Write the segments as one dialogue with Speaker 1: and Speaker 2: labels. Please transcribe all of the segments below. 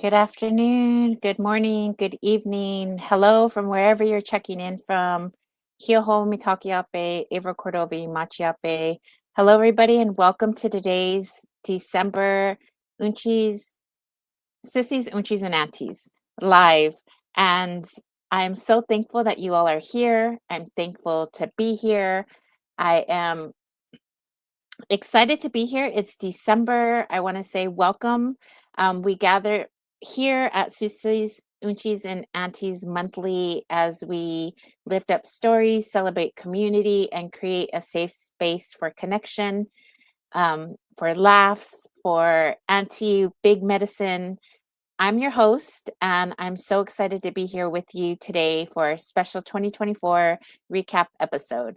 Speaker 1: Good afternoon, good morning, good evening. Hello from wherever you're checking in from. Hioho mitakiape, Eva Cordovi machiape. Hello, everybody, and welcome to today's December Uncis, Sissies, Uncis, and Aunties live. And I'm so thankful that you all are here. I'm thankful to be here. I am excited to be here. It's December. I want to say welcome. We gather here at Susie's, Uncis, and Aunties monthly as we lift up stories, celebrate community, and create a safe space for connection, for laughs, for Auntie Big Medicine. I'm your host, and I'm so excited to be here with you today for a special 2024 recap episode.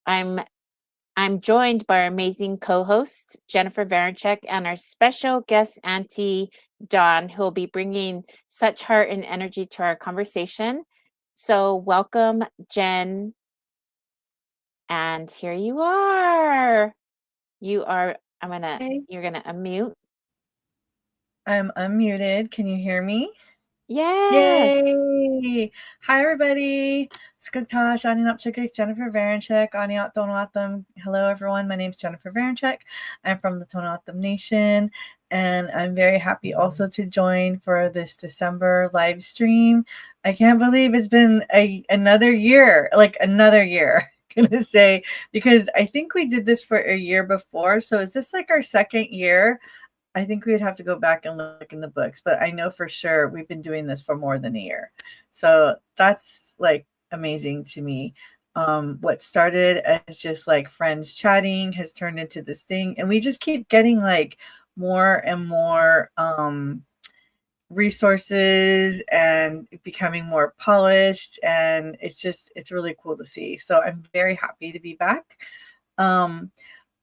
Speaker 1: I'm joined by our amazing co-host, Jennifer Varenchek, and our special guest, Auntie Dawn, who will be bringing such heart and energy to our conversation. So welcome, Jen. And here you are. You're gonna unmute.
Speaker 2: I'm unmuted. Can you hear me?
Speaker 1: Yes.
Speaker 2: Yay! Hi, everybody. Skugtash, Aninapchikik, Jennifer Varenchek, Aniat Tonatam. Hello, everyone. My name is Jennifer Varenchek. I'm from the Tonatam Nation, and I'm very happy also to join for this December live stream. I can't believe it's been another year, like another year. Gonna say, because I think we did this for a year before. So is this like our second year? I think we would have to go back and look in the books, but I know for sure we've been doing this for more than a year. So that's like amazing to me. What started as just like friends chatting has turned into this thing, and we just keep getting like more and more resources and becoming more polished, and it's really cool to see. So I'm very happy to be back. Um,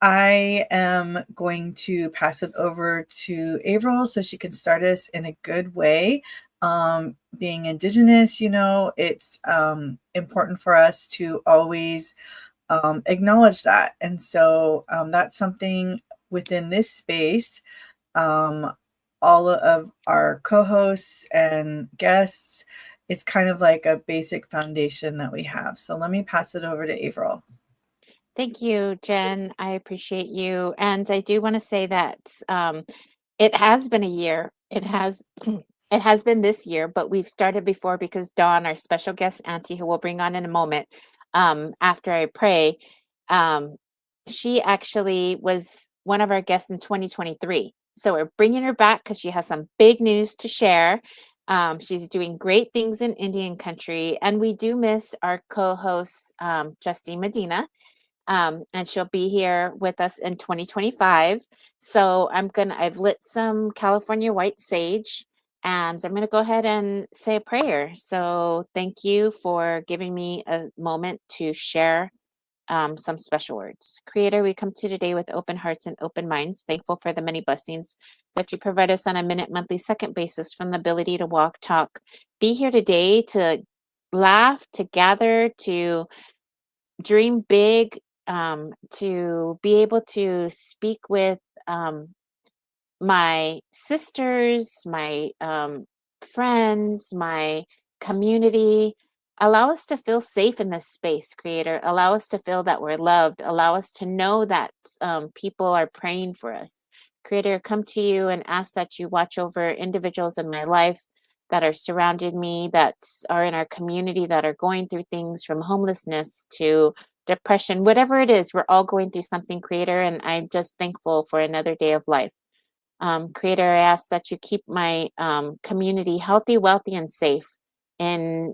Speaker 2: I am going to pass it over to Avril so she can start us in a good way. Being Indigenous, it's important for us to always acknowledge that. And so that's something within this space. Um, all of our co hosts and guests, it's kind of like a basic foundation that we have. So let me pass it over to Avril.
Speaker 1: Thank you, Jen. I appreciate you. And I do want to say that it has been a year. It has it has been this year, but we've started before because Dawn, our special guest auntie, who we'll bring on in a moment, after I pray, um, she actually was one of our guests in 2023. So we're bringing her back because she has some big news to share. She's doing great things in Indian country, and we do miss our co-host, Justine Medina, and she'll be here with us in 2025. So I've lit some California white sage, and I'm gonna go ahead and say a prayer. So thank you for giving me a moment to share some special words. Creator, we come to today with open hearts and open minds, thankful for the many blessings that you provide us on a minute, monthly, second basis, from the ability to walk, talk, be here today, to laugh, to gather, to dream big, to be able to speak with um, my sisters, my friends, my community. Allow us to feel safe in this space, Creator. Allow us to feel that we're loved. Allow us to know that people are praying for us. Creator, come to you and ask that you watch over individuals in my life that are surrounding me, that are in our community, that are going through things from homelessness to depression, whatever it is. We're all going through something, Creator, and I'm just thankful for another day of life. Creator, I ask that you keep my community healthy, wealthy, and safe in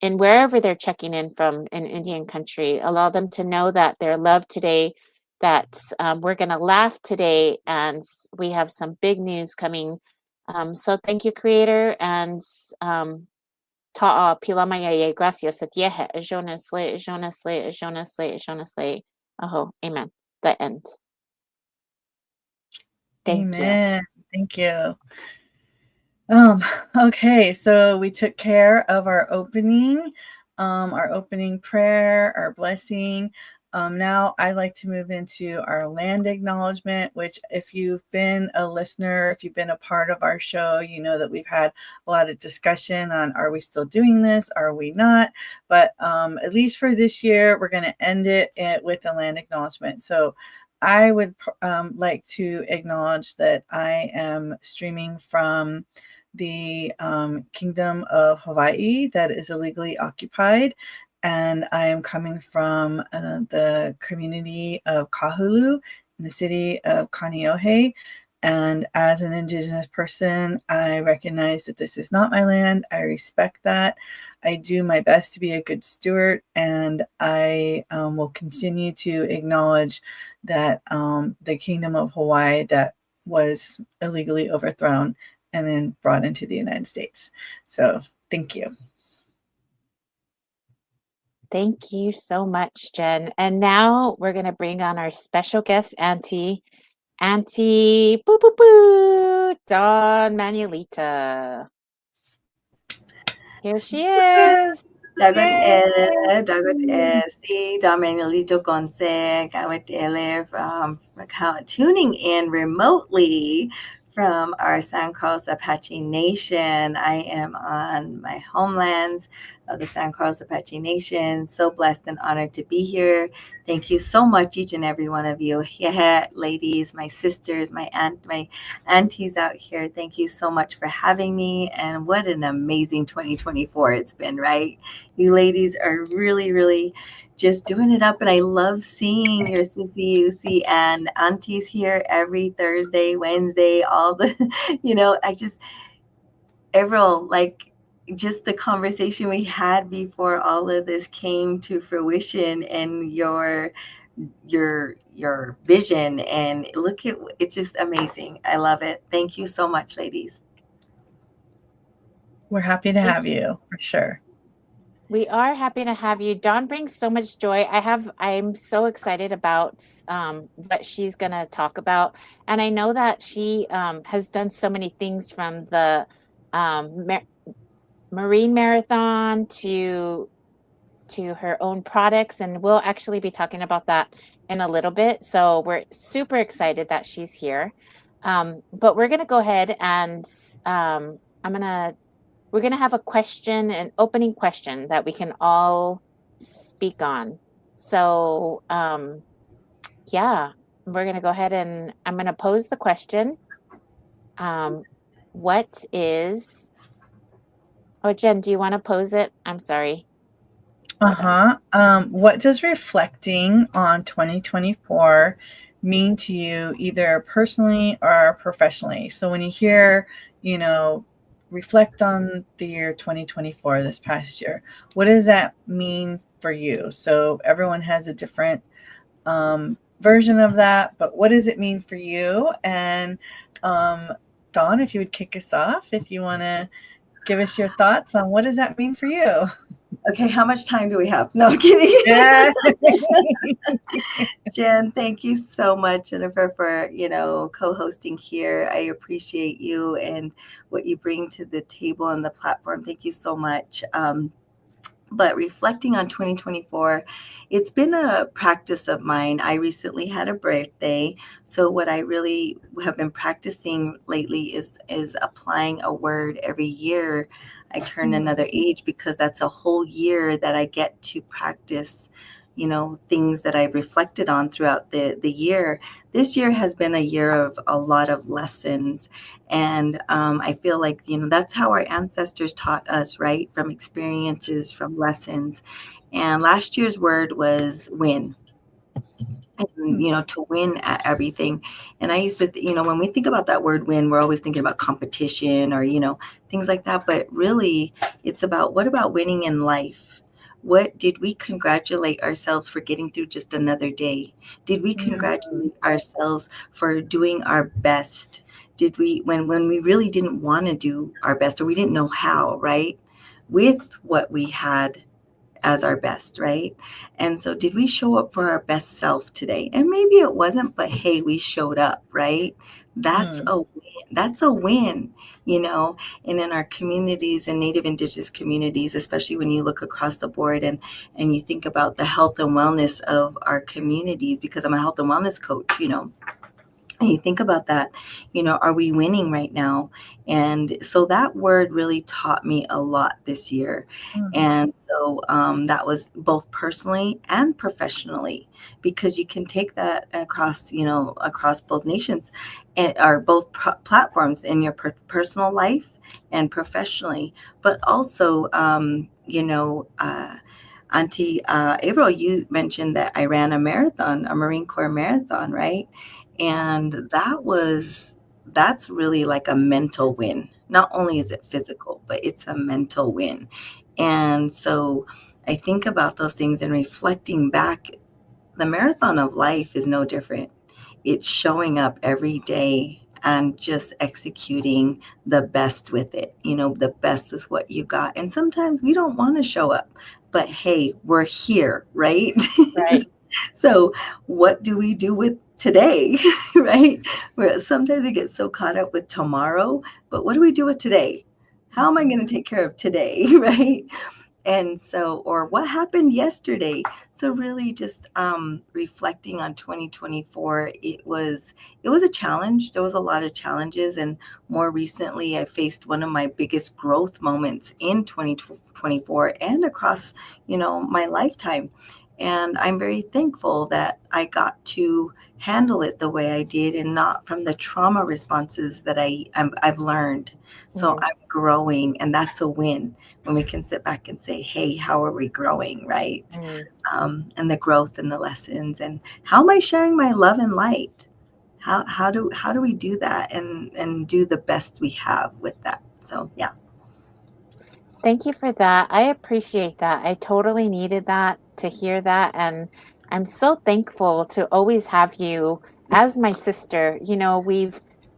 Speaker 1: wherever they're checking in from in Indian country. Allow them to know that they're loved today, that we're going to laugh today, and we have some big news coming. So thank you, Creator, and ta'a pilamayaye gracias at yehe jonas le. Oh, amen. The end. Thank you.
Speaker 2: Amen. Thank you. Um, okay, so we took care of our opening prayer, our blessing. Now I'd like to move into our land acknowledgement, which, if you've been a listener, if you've been a part of our show, you know that we've had a lot of discussion on, are we still doing this? Are we not? But at least for this year, we're going to end it with a land acknowledgement. So I would like to acknowledge that I am streaming from the Kingdom of Hawaii that is illegally occupied. And I am coming from the community of Kahulu in the city of Kaneohe. And as an Indigenous person, I recognize that this is not my land. I respect that. I do my best to be a good steward, and I will continue to acknowledge that the Kingdom of Hawaii that was illegally overthrown and then brought into the United States. So thank you.
Speaker 1: Thank you so much, Jen. And now we're going to bring on our special guest, Auntie, boo, boo, boo, Dawn Manuelita. Here she is.
Speaker 3: Dagot
Speaker 2: Yay!
Speaker 3: si Damenelito Gonzeg, tuning in remotely from our San Carlos Apache Nation. I am on my homelands of the San Carlos Apache Nation. So blessed and honored to be here. Thank you so much, each and every one of you. Yeah, ladies, my sisters, my aunties out here. Thank you so much for having me. And what an amazing 2024 it's been, right? You ladies are really, really just doing it up. And I love seeing your Sissy, Unci, and Aunties here every Thursday, Wednesday, all the, Avril, like just the conversation we had before all of this came to fruition, and your vision, and look at it's just amazing. I love it. Thank you so much, ladies.
Speaker 2: We're happy to have you, for sure.
Speaker 1: We are happy to have you. Dawn brings so much joy. I'm so excited about what she's going to talk about. And I know that she has done so many things, from the Marine Marathon to her own products. And we'll actually be talking about that in a little bit. So we're super excited that she's here. But we're going to go ahead and we're going to have a question, an opening question that we can all speak on. So, yeah, we're going to go ahead and I'm going to pose the question. What is, Jen, do you want to pose it? I'm sorry.
Speaker 2: What does reflecting on 2024 mean to you, either personally or professionally? So when you hear, reflect on the year 2024, this past year, what does that mean for you? So everyone has a different version of that, but what does it mean for you? And Dawn, if you would kick us off, if you want to give us your thoughts on what does that mean for you?
Speaker 3: Okay, how much time do we have? No, I'm kidding.
Speaker 2: Yeah.
Speaker 3: Jen, thank you so much, Jennifer, for co-hosting here. I appreciate you and what you bring to the table and the platform. Thank you so much. But reflecting on 2024, it's been a practice of mine. I recently had a birthday. So what I really have been practicing lately is applying a word every year I turn another age, because that's a whole year that I get to practice, things that I've reflected on throughout the year. This year has been a year of a lot of lessons. And I feel like, that's how our ancestors taught us, right? From experiences, from lessons. And last year's word was win. And, to win at everything. And I used to, when we think about that word win, we're always thinking about competition or, things like that. But really, it's about, what about winning in life? What did we congratulate ourselves for getting through just another day? Did we congratulate ourselves for doing our best? Did we, when we really didn't want to do our best, or we didn't know how, right? With what we had as our best, right? And so did we show up for our best self today? And maybe it wasn't, but hey, we showed up, right? That's a win. That's a win, and in our communities and Native Indigenous communities, especially when you look across the board and you think about the health and wellness of our communities, because I'm a health and wellness coach, and you think about that, are we winning right now? And so that word really taught me a lot this year. And so that was both personally and professionally, because you can take that across, across both nations or both platforms in your personal life and professionally. But also, Auntie Avril, you mentioned that I ran a marathon, a Marine Corps marathon, right? And that's really like a mental win. Not only is it physical, but it's a mental win. And so I think about those things, and reflecting back, the marathon of life is no different. It's showing up every day and just executing the best with it, the best is what you got. And sometimes we don't want to show up, but hey, we're here, right?
Speaker 1: Right.
Speaker 3: So what do we do with today, right? Where sometimes we get so caught up with tomorrow, but what do we do with today? How am I going to take care of today, right? And so, or what happened yesterday? So really just reflecting on 2024, it was a challenge. There was a lot of challenges. And more recently, I faced one of my biggest growth moments in 2024 and across, my lifetime. And I'm very thankful that I got to handle it the way I did and not from the trauma responses that I've learned. So
Speaker 1: Mhm.
Speaker 3: I'm growing, and that's a win when we can sit back and say, hey, how are we growing, right?
Speaker 1: Mm.
Speaker 3: And the growth and the lessons, and how am I sharing my love and light? How do we do that and do the best we have with that? So yeah.
Speaker 1: Thank you for that. I appreciate that. I totally needed that to hear that. And I'm so thankful to always have you as my sister.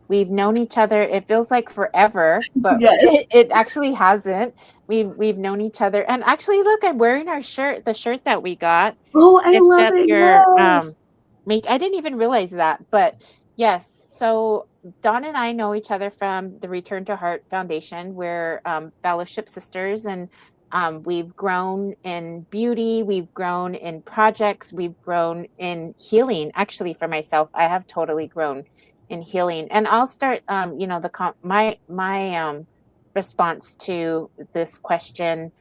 Speaker 1: We've known each other. It feels like forever, but
Speaker 3: Yes.
Speaker 1: it actually hasn't. We've known each other. And actually, look, I'm wearing our shirt, the shirt that we got.
Speaker 3: Oh, I
Speaker 1: Lift
Speaker 3: love
Speaker 1: up
Speaker 3: it.
Speaker 1: your
Speaker 3: Yes.
Speaker 1: make I didn't even realize that, but yes. So Dawn and I know each other from the Return to Heart Foundation. We're fellowship sisters, and we've grown in beauty, we've grown in projects, we've grown in healing. Actually, for myself, I have totally grown in healing. And I'll start, my response to this question.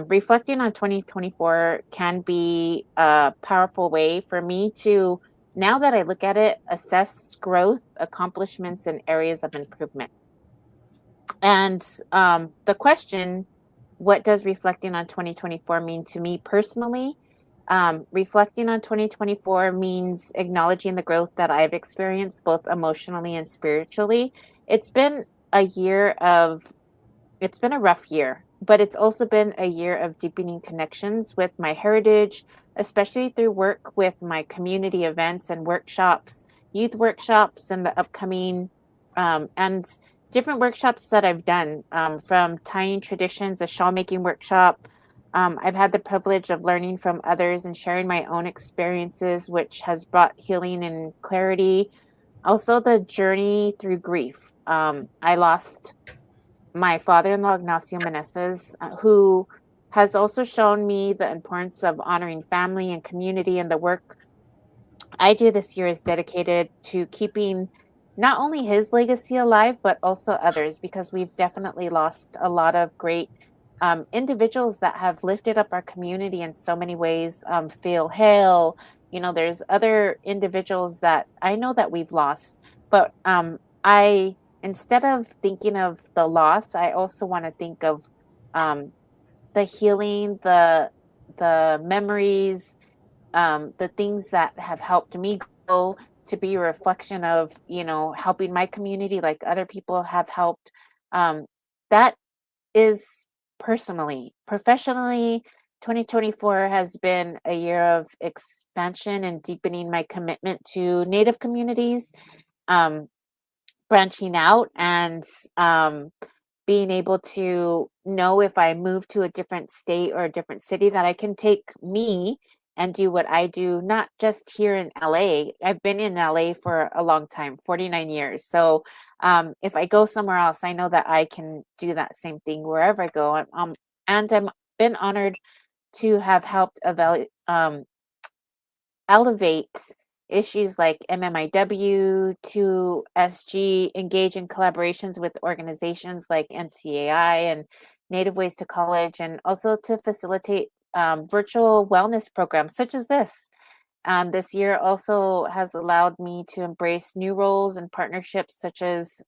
Speaker 1: Reflecting on 2024 can be a powerful way for me to, now that I look at it, assess growth, accomplishments, and areas of improvement. And the question, what does reflecting on 2024 mean to me personally? Reflecting on 2024 means acknowledging the growth that I've experienced both emotionally and spiritually. It's been a year of it's been a rough year, but it's also been a year of deepening connections with my heritage, especially through work with my community events and workshops, youth workshops, and the upcoming and different workshops that I've done, from tying traditions, a shawl making workshop. I've had the privilege of learning from others and sharing my own experiences, which has brought healing and clarity. Also, the journey through grief. I lost my father-in-law, Ignacio Meneses, who has also shown me the importance of honoring family and community, and the work I do this year is dedicated to keeping not only his legacy alive, but also others, because we've definitely lost a lot of great individuals that have lifted up our community in so many ways. Phil Hale, there's other individuals that I know that we've lost, but I, instead of thinking of the loss, I also want to think of um, the healing, the memories, the things that have helped me grow to be a reflection of, helping my community like other people have helped. That is personally. Professionally, 2024 has been a year of expansion and deepening my commitment to Native communities, um, branching out and being able to know if I move to a different state or a different city that I can take me and do what I do, not just here in LA. I've been in LA for a long time, 49 years. So if I go somewhere else, I know that I can do that same thing wherever I go. And I'm been honored to have helped elevate issues like MMIW to SG, engage in collaborations with organizations like NCAI and Native Ways to College, and also to facilitate virtual wellness programs such as this. This year also has allowed me to embrace new roles and partnerships such as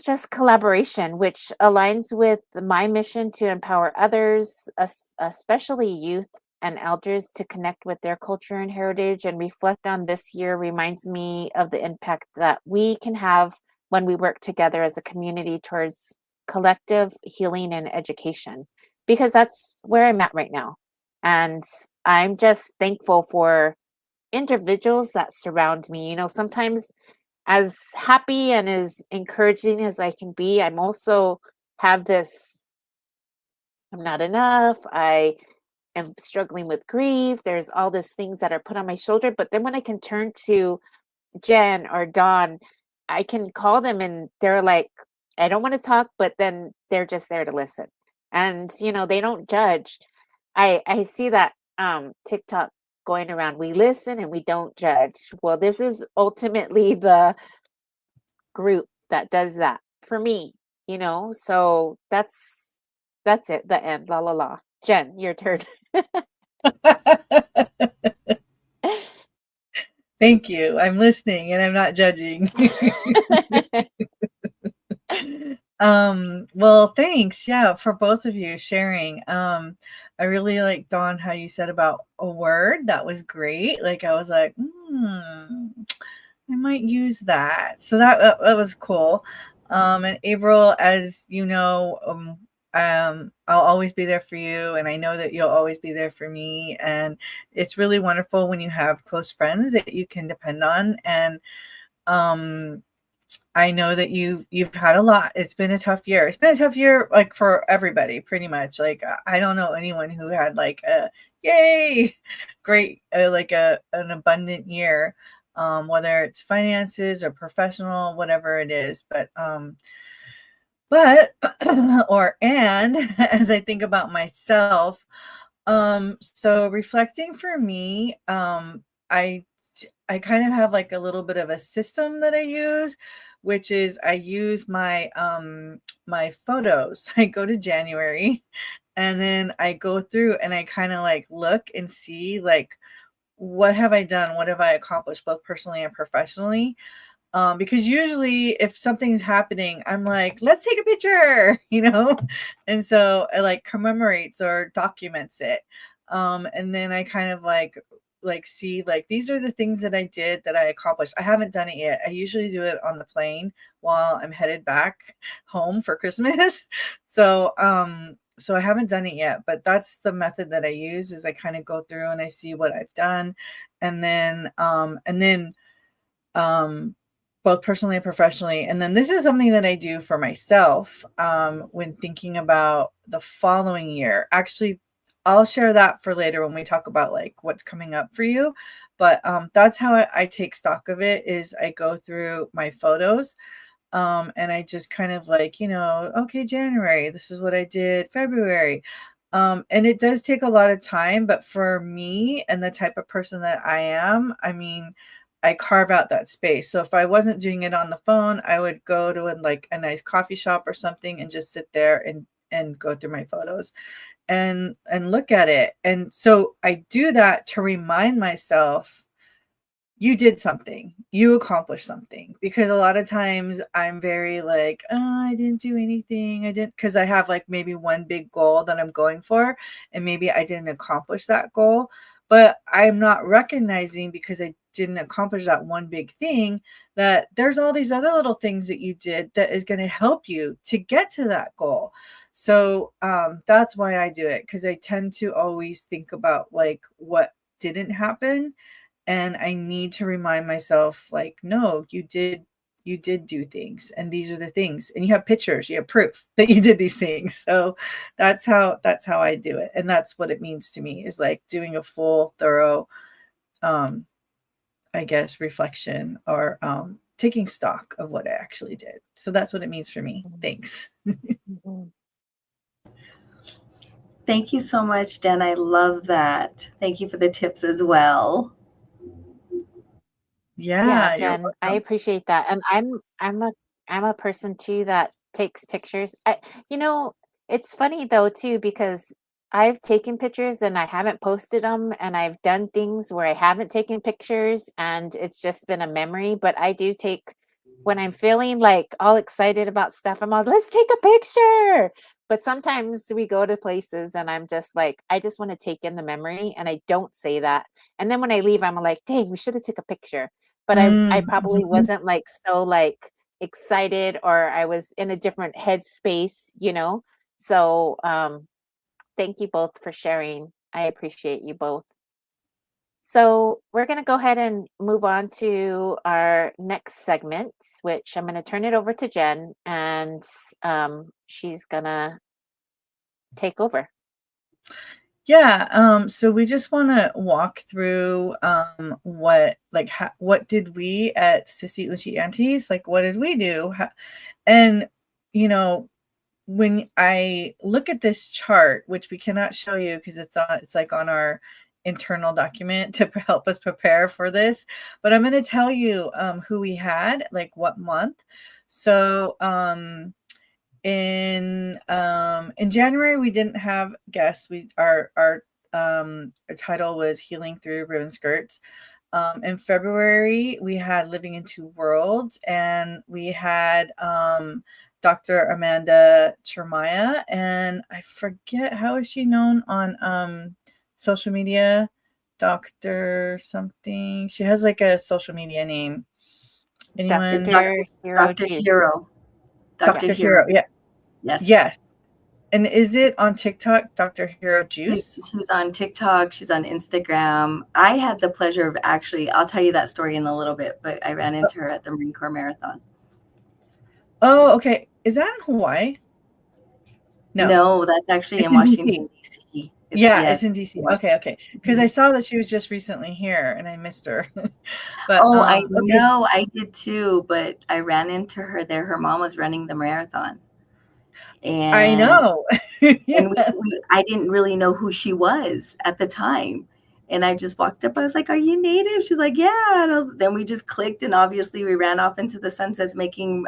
Speaker 1: just collaboration, which aligns with my mission to empower others, especially youth and elders, to connect with their culture and heritage. And reflect on this year reminds me of the impact that we can have when we work together as a community towards collective healing and education, because that's where I'm at right now. And I'm just thankful for individuals that surround me. Sometimes, as happy and as encouraging as I can be, I'm also have this, I'm not enough. I am struggling with grief. There's all these things that are put on my shoulder. But then when I can turn to Jen or Dawn, I can call them and they're like, I don't want to talk, but then they're just there to listen. And, they don't judge. I see that TikTok going around. We listen and we don't judge. Well, this is ultimately the group that does that for me, so that's it, the end. La la la. Jen, your turn.
Speaker 2: Thank you. I'm listening and I'm not judging. Well, thanks. Yeah, for both of you sharing. I really like, Dawn, how you said about a word. That was great. Like, I was like, I might use that. So that was cool. And April, as you know, I'll always be there for you, and I know that you'll always be there for me. And it's really wonderful when you have close friends that you can depend on. And I know that you've had a lot. It's been a tough year. It's been a tough year, like, for everybody, pretty much. Like, I don't know anyone who had like a yay, great, like an abundant year, whether it's finances or professional, whatever it is. But as I think about myself, so reflecting for me, I kind of have like a little bit of a system that I use, which is I use my photos. I go to January and then I go through and I kind of like look and see like what have I done? What have I accomplished both personally and professionally? Because usually if something's happening, I'm like, let's take a picture, and so it like commemorates or documents it. And then I kind of like see like these are the things that I did that I accomplished. I haven't done it yet. I usually do it on the plane while I'm headed back home for Christmas. So I haven't done it yet, but that's the method that I use is I kind of go through and I see what I've done, and then both personally and professionally. And then this is something that I do for myself when thinking about the following year. Actually, I'll share that for later when we talk about like what's coming up for you. But that's how I take stock of it is I go through my photos and I just kind of like, okay, January, this is what I did, February. And it does take a lot of time, but for me and the type of person that I am, I mean, I carve out that space. So if I wasn't doing it on the phone, I would go to like a nice coffee shop or something and just sit there and go through my photos and look at it. And so I do that to remind myself you did something, you accomplished something, because a lot of times I'm very like, oh, I didn't do anything. I didn't, because I have like maybe one big goal that I'm going for, and maybe I didn't accomplish that goal, but I'm not recognizing because I didn't accomplish that one big thing that there's all these other little things that you did that is going to help you to get to that goal. So that's why I do it, because I tend to always think about like what didn't happen. And I need to remind myself, like, no, you did do things, and these are the things, and you have pictures, you have proof that you did these things. So that's how I do it. And that's what it means to me, is like doing a full, thorough, I guess, reflection or taking stock of what I actually did. So that's what it means for me. Thanks.
Speaker 3: Thank you so much, Jen. I love that. Thank you for the tips as well.
Speaker 1: Yeah, Jen, I appreciate that. And I'm a person too that takes pictures. It's funny though too, because I've taken pictures and I haven't posted them, and I've done things where I haven't taken pictures and it's just been a memory. But I do take, when I'm feeling like all excited about stuff, I'm all, let's take a picture. But sometimes we go to places and I'm just like, I just want to take in the memory, and I don't say that. And then when I leave, I'm like, dang, we should have took a picture. But I probably wasn't like so like excited, or I was in a different headspace, So thank you both for sharing. I appreciate you both. So we're going to go ahead and move on to our next segment, which I'm going to turn it over to Jen, and she's going to take over.
Speaker 2: Yeah, so we just want to walk through what did we at Sissy, Unci, Aunties, like what did we do? And when I look at this chart, which we cannot show you because it's like on our internal document to help us prepare for this, but I'm going to tell you who we had, like what month. So in January we didn't have guests. Our title was Healing Through Ribbon Skirts. In February we had Living in Two Worlds, and we had Dr. Amanda Chermaya, and I forget, how is she known on social media? Dr. something. She has like a social media name. Anyone?
Speaker 3: Dr. Hero.
Speaker 2: Dr. Hero. Yeah.
Speaker 3: Yes.
Speaker 2: Yes. And is it on TikTok, Dr. Hero Juice?
Speaker 3: She's on TikTok. She's on Instagram. I had the pleasure of I'll tell you that story in a little bit, but I ran into her at the Marine Corps Marathon.
Speaker 2: Oh, okay. Is that in Hawaii?
Speaker 3: No, that's actually in Washington, D.C.
Speaker 2: It's in DC. Okay. Because I saw that she was just recently here and I missed her. But
Speaker 3: I know, I did too, but I ran into her there. Her mom was running the marathon. And
Speaker 2: I know.
Speaker 3: And I didn't really know who she was at the time. And I just walked up. I was like, "Are you Native?" She's like, "Yeah." And then we just clicked, and obviously we ran off into the sunsets making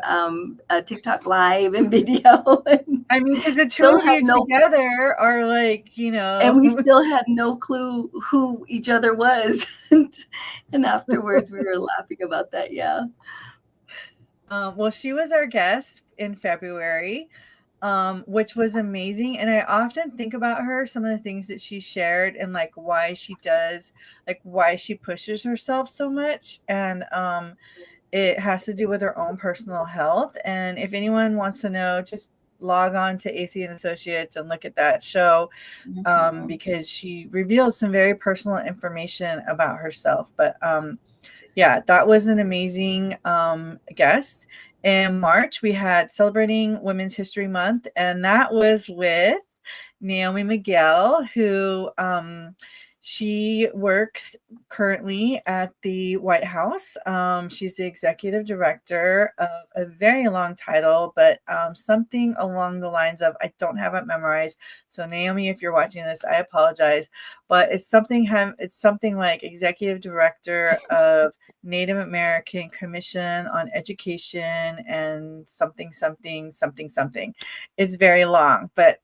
Speaker 3: a TikTok live and video.
Speaker 2: I mean, because the two of you together are like,
Speaker 3: and we still had no clue who each other was. And afterwards, we were laughing about that. Yeah.
Speaker 2: Well, she was our guest in February, which was amazing. And I often think about her, some of the things that she shared, and like why she pushes herself so much. And it has to do with her own personal health. And if anyone wants to know, just log on to AC and Associates and look at that show, because she reveals some very personal information about herself. But yeah, that was an amazing guest. In March, we had Celebrating Women's History Month, and that was with Naomi Miguel, who she works currently at the White House. She's the executive director of a very long title, but something along the lines of, I don't have it memorized. So Naomi, if you're watching this, I apologize, but it's something like executive director of Native American Commission on Education and something. It's very long, but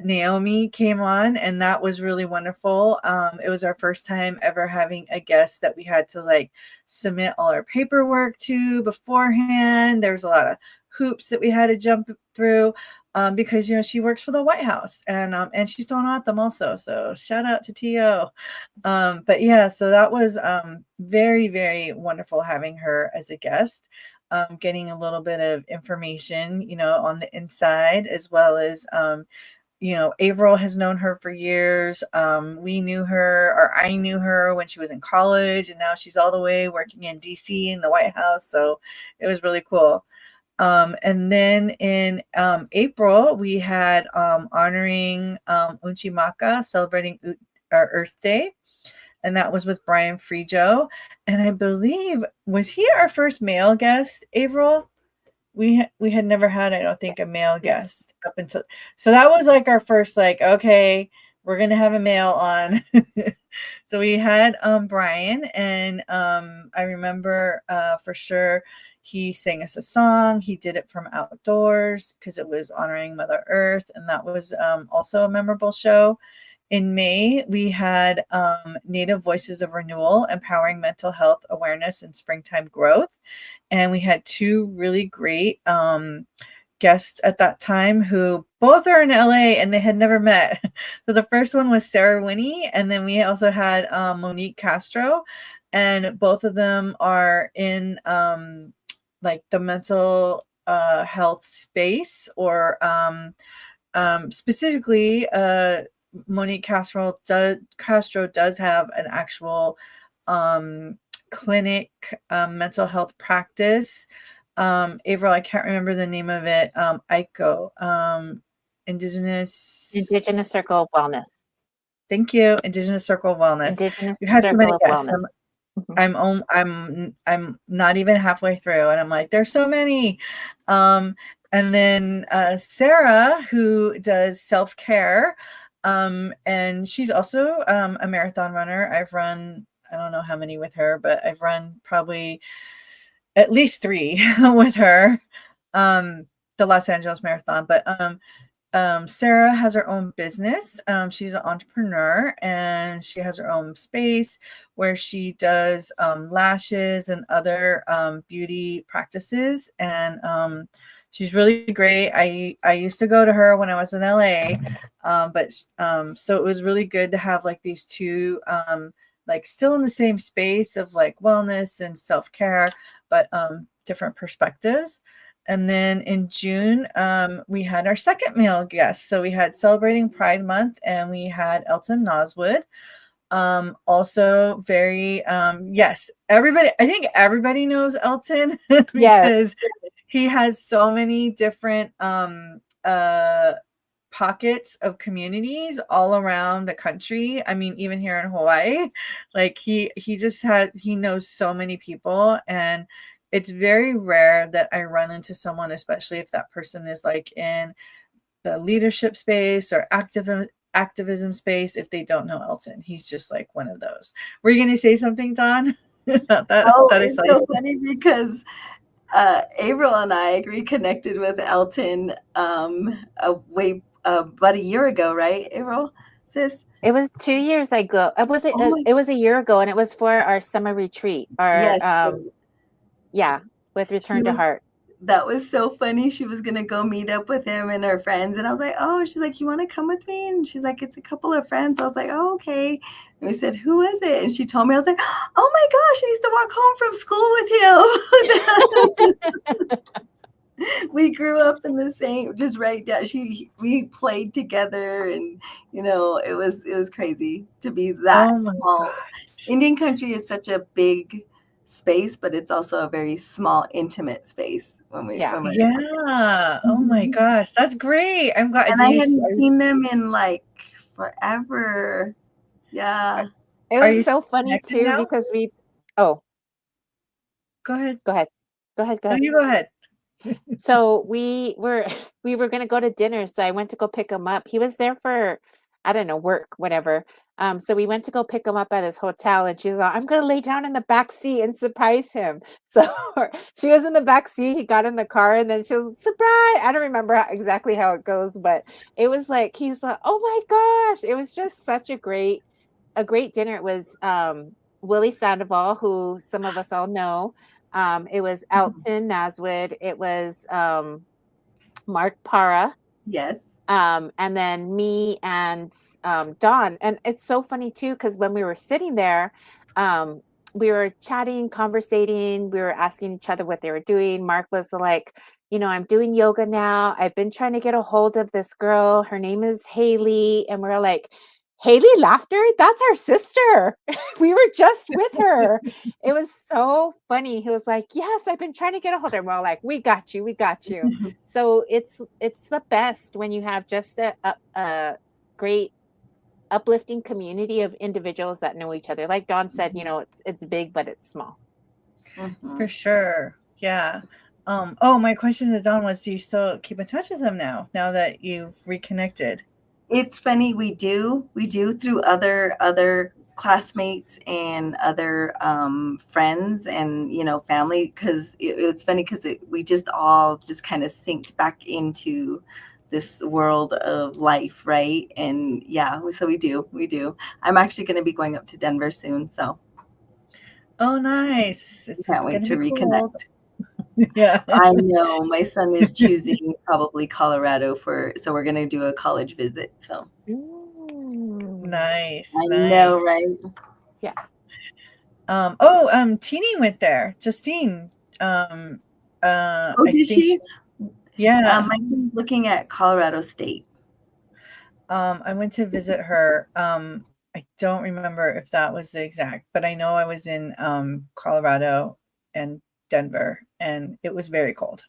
Speaker 2: Naomi came on, and that was really wonderful. It was our first time ever having a guest that we had to like submit all our paperwork to beforehand. There was a lot of hoops that we had to jump through because she works for the White House, and she's doing Autumn also. So shout out to TO. But yeah, so that was very, very wonderful having her as a guest. Getting a little bit of information, on the inside, as well as Averill has known her for years. We knew her, or I knew her when she was in college, and now she's all the way working in DC in the White House. So it was really cool. And then in April, we had honoring Unci Maka, celebrating Earth Day. And that was with Brian Frijo. And I believe, was he our first male guest, Averill? We had never had, I don't think, a male guest up until, so that was like our first, like, okay, we're gonna have a male on. So we had Brian, and I remember for sure he sang us a song. He did it from outdoors because it was honoring Mother Earth, and that was also a memorable show. In May, we had Native Voices of Renewal, Empowering Mental Health Awareness and Springtime Growth. And we had two really great guests at that time who both are in LA and they had never met. So the first one was Sarah Winnie, and then we also had Monique Castro, and both of them are in like the mental health space, or specifically Monique Castro does have an actual clinic mental health practice. Averill, I can't remember the name of it. ICO, Indigenous
Speaker 1: Circle of Wellness.
Speaker 2: Thank you, Indigenous Circle of Wellness. We've had so many guests. I'm not even halfway through, and I'm like, there's so many. And And then Sarah, who does self-care, and she's also a marathon runner. I've run, I don't know how many with her, but I've run probably at least 3 with her, the Los Angeles Marathon. But Sarah has her own business. She's an entrepreneur, and she has her own space where she does lashes and other beauty practices. And she's really great. I used to go to her when I was in LA, but so it was really good to have like these two like still in the same space of like wellness and self-care, but different perspectives. And then in June, we had our second male guest. So we had celebrating Pride Month, and we had Elton Noswood. Also very, yes, everybody, I think everybody knows Elton because
Speaker 1: Yes.
Speaker 2: he has so many different pockets of communities all around the country. I mean, even here in Hawaii, like he knows so many people, and it's very rare that I run into someone, especially if that person is like in the leadership space or activism space, if they don't know Elton. He's just like one of those. Were you going to say something, Dawn? About that?
Speaker 3: Oh,
Speaker 2: That I
Speaker 3: it's
Speaker 2: saw
Speaker 3: so
Speaker 2: you.
Speaker 3: funny because April and I reconnected with Elton about a year ago, right, April? Sis?
Speaker 1: It was 2 years ago.
Speaker 3: Oh my,
Speaker 1: It was a year ago, and it was for our summer retreat. Our
Speaker 3: yes.
Speaker 1: yeah, with
Speaker 3: She
Speaker 1: Return to
Speaker 3: was
Speaker 1: Heart.
Speaker 3: That was so funny. She was gonna go meet up with him and her friends, and I was like, "Oh," she's like, "You want to come with me?" And she's like, "It's a couple of friends." I was like, "Oh, okay." And we said, "Who is it?" And she told me. I was like, "Oh my gosh, I used to walk home from school with him." We grew up in the same, just right down. We played together, and it was crazy to be that
Speaker 2: Oh my
Speaker 3: small.
Speaker 2: gosh.
Speaker 3: Indian country is such a big space, but it's also a very small, intimate space
Speaker 1: Yeah.
Speaker 3: when we're
Speaker 2: Yeah. Oh my
Speaker 3: Mhm.
Speaker 2: gosh. That's great. I'm glad.
Speaker 3: And I hadn't seen them in like forever. Yeah.
Speaker 1: It
Speaker 2: Are
Speaker 1: was
Speaker 2: you still
Speaker 1: so funny
Speaker 2: connected
Speaker 1: too
Speaker 2: now?
Speaker 1: because we oh,
Speaker 2: Go ahead.
Speaker 1: go ahead. Go ahead, go
Speaker 2: No,
Speaker 1: ahead.
Speaker 2: you go ahead.
Speaker 1: So we were gonna go to dinner, so I went to go pick him up. He was there for, I don't know, work, whatever. So we went to go pick him up at his hotel, and she's like, "I'm gonna lay down in the back seat and surprise him." So she was in the back seat. He got in the car, and then she was surprise. I don't remember exactly how it goes, but it was like he's like, "Oh my gosh!" It was just such a great dinner. It was Willie Sandoval, who some of us all know. It was
Speaker 3: Mhm.
Speaker 1: Elton Naswood. It was Mark Para.
Speaker 3: Yes.
Speaker 1: And then me and Dawn. And it's so funny too, because when we were sitting there, um, we were chatting, conversating, we were asking each other what they were doing. Mark was like, I'm doing yoga now. I've been trying to get a hold of this girl. Her name is Haley. And we're like, Haley Laughter? That's our sister. We were just with her. It was so funny. He was like, yes, I've been trying to get a hold of her. We're all like, we got you. We got you. So it's the best when you have just a great uplifting community of individuals that know each other. Like Dawn said, it's big, but it's small.
Speaker 2: For sure. Yeah. Oh, my question to Don was, do you still keep in touch with him now that you've reconnected?
Speaker 3: It's funny, we do through other classmates and other friends and family, because it's funny because we just all just kind of synced back into this world of life, right? And yeah, so we do. I'm actually going to be going up to Denver soon, so
Speaker 2: Oh, nice.
Speaker 3: I can't
Speaker 2: It's
Speaker 3: wait
Speaker 2: gonna
Speaker 3: to
Speaker 2: be cold.
Speaker 3: reconnect.
Speaker 2: Yeah.
Speaker 3: I know my son is choosing probably Colorado, so we're going to do a college visit, so
Speaker 1: Mm.
Speaker 2: Nice,
Speaker 3: I know,
Speaker 2: nice.
Speaker 3: right?
Speaker 1: Yeah.
Speaker 2: Teeny went there. Justine.
Speaker 3: Oh,
Speaker 2: I
Speaker 3: did
Speaker 2: think
Speaker 3: she?
Speaker 2: she, yeah.
Speaker 3: My son's looking at Colorado State.
Speaker 2: I went to visit her. I don't remember if that was the exact, but I know I was in Colorado and Denver, and it was very cold.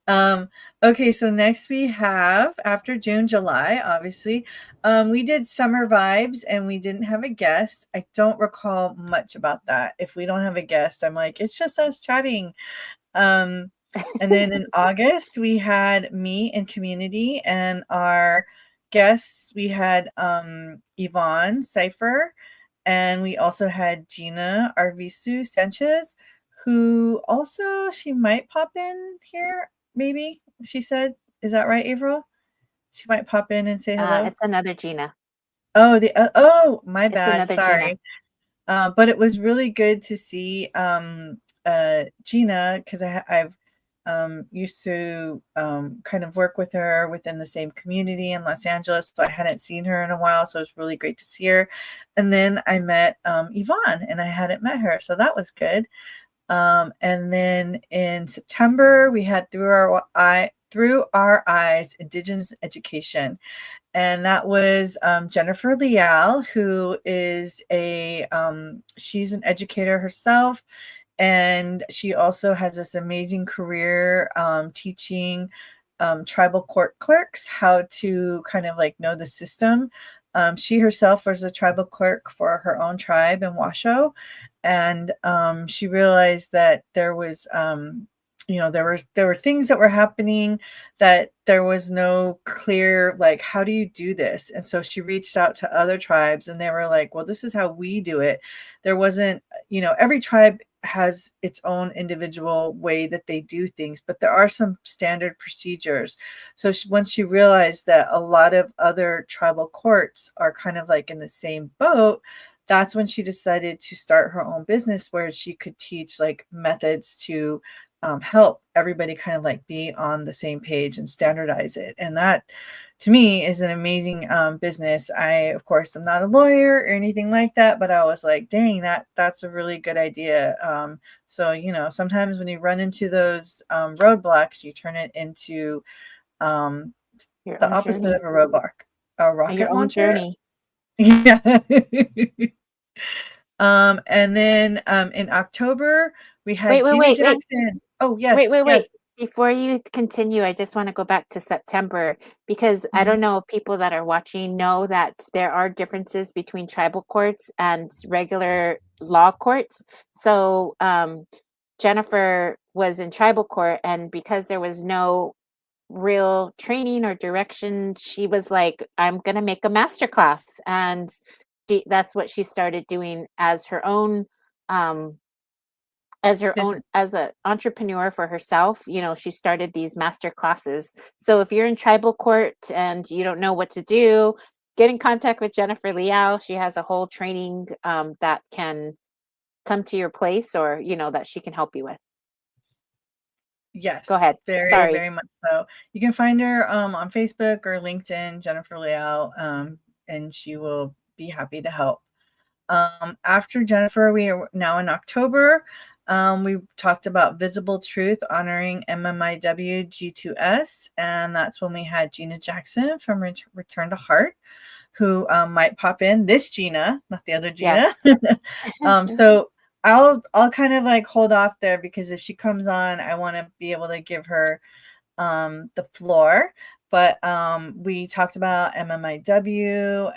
Speaker 2: Um, okay, so next we have after June, July, obviously. We did summer vibes and we didn't have a guest. I don't recall much about that. If we don't have a guest, I'm like, it's just us chatting. Um, And then in August, we had me in community, and our guests, we had Yvonne Cipher, and we also had Gina Arvisu Sanchez, who also, she might pop in here, maybe, she said. Is that right, April? She might pop in and say hello.
Speaker 1: It's another Gina.
Speaker 2: Oh, my
Speaker 1: It's
Speaker 2: bad.
Speaker 1: another Gina.
Speaker 2: Sorry. But it was really good to see Gina, because I've used to kind of work with her within the same community in Los Angeles. So I hadn't seen her in a while. So it was really great to see her. And then I met Yvonne, and I hadn't met her. So that was good. And then in September, we had Through Our Eyes Indigenous Education. And that was Jennifer Leal, who is she's an educator herself. And she also has this amazing career teaching tribal court clerks how to kind of like know the system. She herself was a tribal clerk for her own tribe in Washoe. And she realized that there was there were things that were happening that there was no clear, like, how do you do this? And so she reached out to other tribes, and they were like, well, this is how we do it. There wasn't, every tribe has its own individual way that they do things, but there are some standard procedures. So once she realized that a lot of other tribal courts are kind of like in the same boat, that's when she decided to start her own business where she could teach like methods to help everybody kind of like be on the same page and standardize it. And that to me is an amazing business. I, of course, I'm not a lawyer or anything like that, but I was like, dang, that's a really good idea. So, sometimes when you run into those roadblocks, you turn it into the opposite
Speaker 1: journey.
Speaker 2: of a roadblock, a rocket
Speaker 1: Your own
Speaker 2: launcher.
Speaker 1: journey.
Speaker 2: Yeah. And then in October, we had Gina Jackson. Oh, yes.
Speaker 1: Wait. Before you continue, I just want to go back to September because I don't know if people that are watching know that there are differences between tribal courts and regular law courts. So Jennifer was in tribal court, and because there was no real training or direction, she was like, I'm going to make a master class. And that's what she started doing as her own as an entrepreneur for herself. She started these master classes. So if you're in tribal court and you don't know what to do, get in contact with Jennifer Leal. She has a whole training that can come to your place, or that she can help you with.
Speaker 2: Yes.
Speaker 1: Go ahead.
Speaker 2: Very,
Speaker 1: Sorry.
Speaker 2: very much so. You can find her on Facebook or LinkedIn, Jennifer Leal, and she will be happy to help. After Jennifer, we are now in October. We talked about Visible Truth, honoring MMIW G2S, and that's when we had Gina Jackson from Return to Heart, who might pop in. This Gina, not the other Gina.
Speaker 1: Yes.
Speaker 2: So I'll kind of like hold off there, because if she comes on, I want to be able to give her the floor. But we talked about MMIW,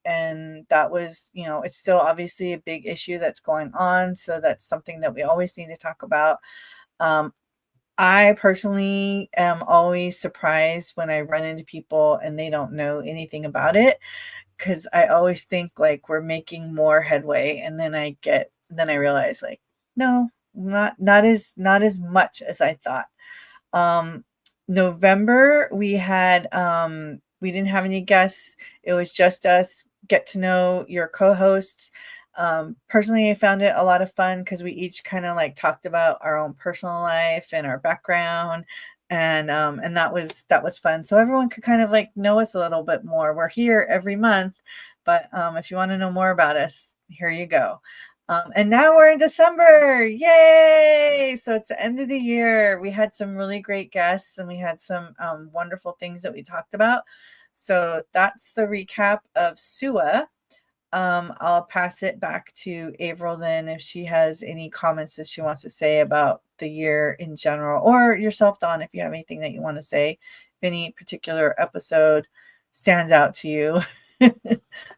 Speaker 2: and that was, it's still obviously a big issue that's going on. So that's something that we always need to talk about. I personally am always surprised when I run into people and they don't know anything about it, because I always think like we're making more headway, and then I realize like, no, not as much as I thought. November, we had we didn't have any guests. It was just us. Get to know your co-hosts. Personally, I found it a lot of fun because we each kind of like talked about our own personal life and our background, and that was fun. So everyone could kind of like know us a little bit more. We're here every month, but if you want to know more about us, here you go. And now we're in December. Yay! So it's the end of the year. We had some really great guests, and we had some wonderful things that we talked about. So that's the recap of SUA. I'll pass it back to April then, if she has any comments that she wants to say about the year in general, or yourself, Dawn, if you have anything that you want to say, if any particular episode stands out to you.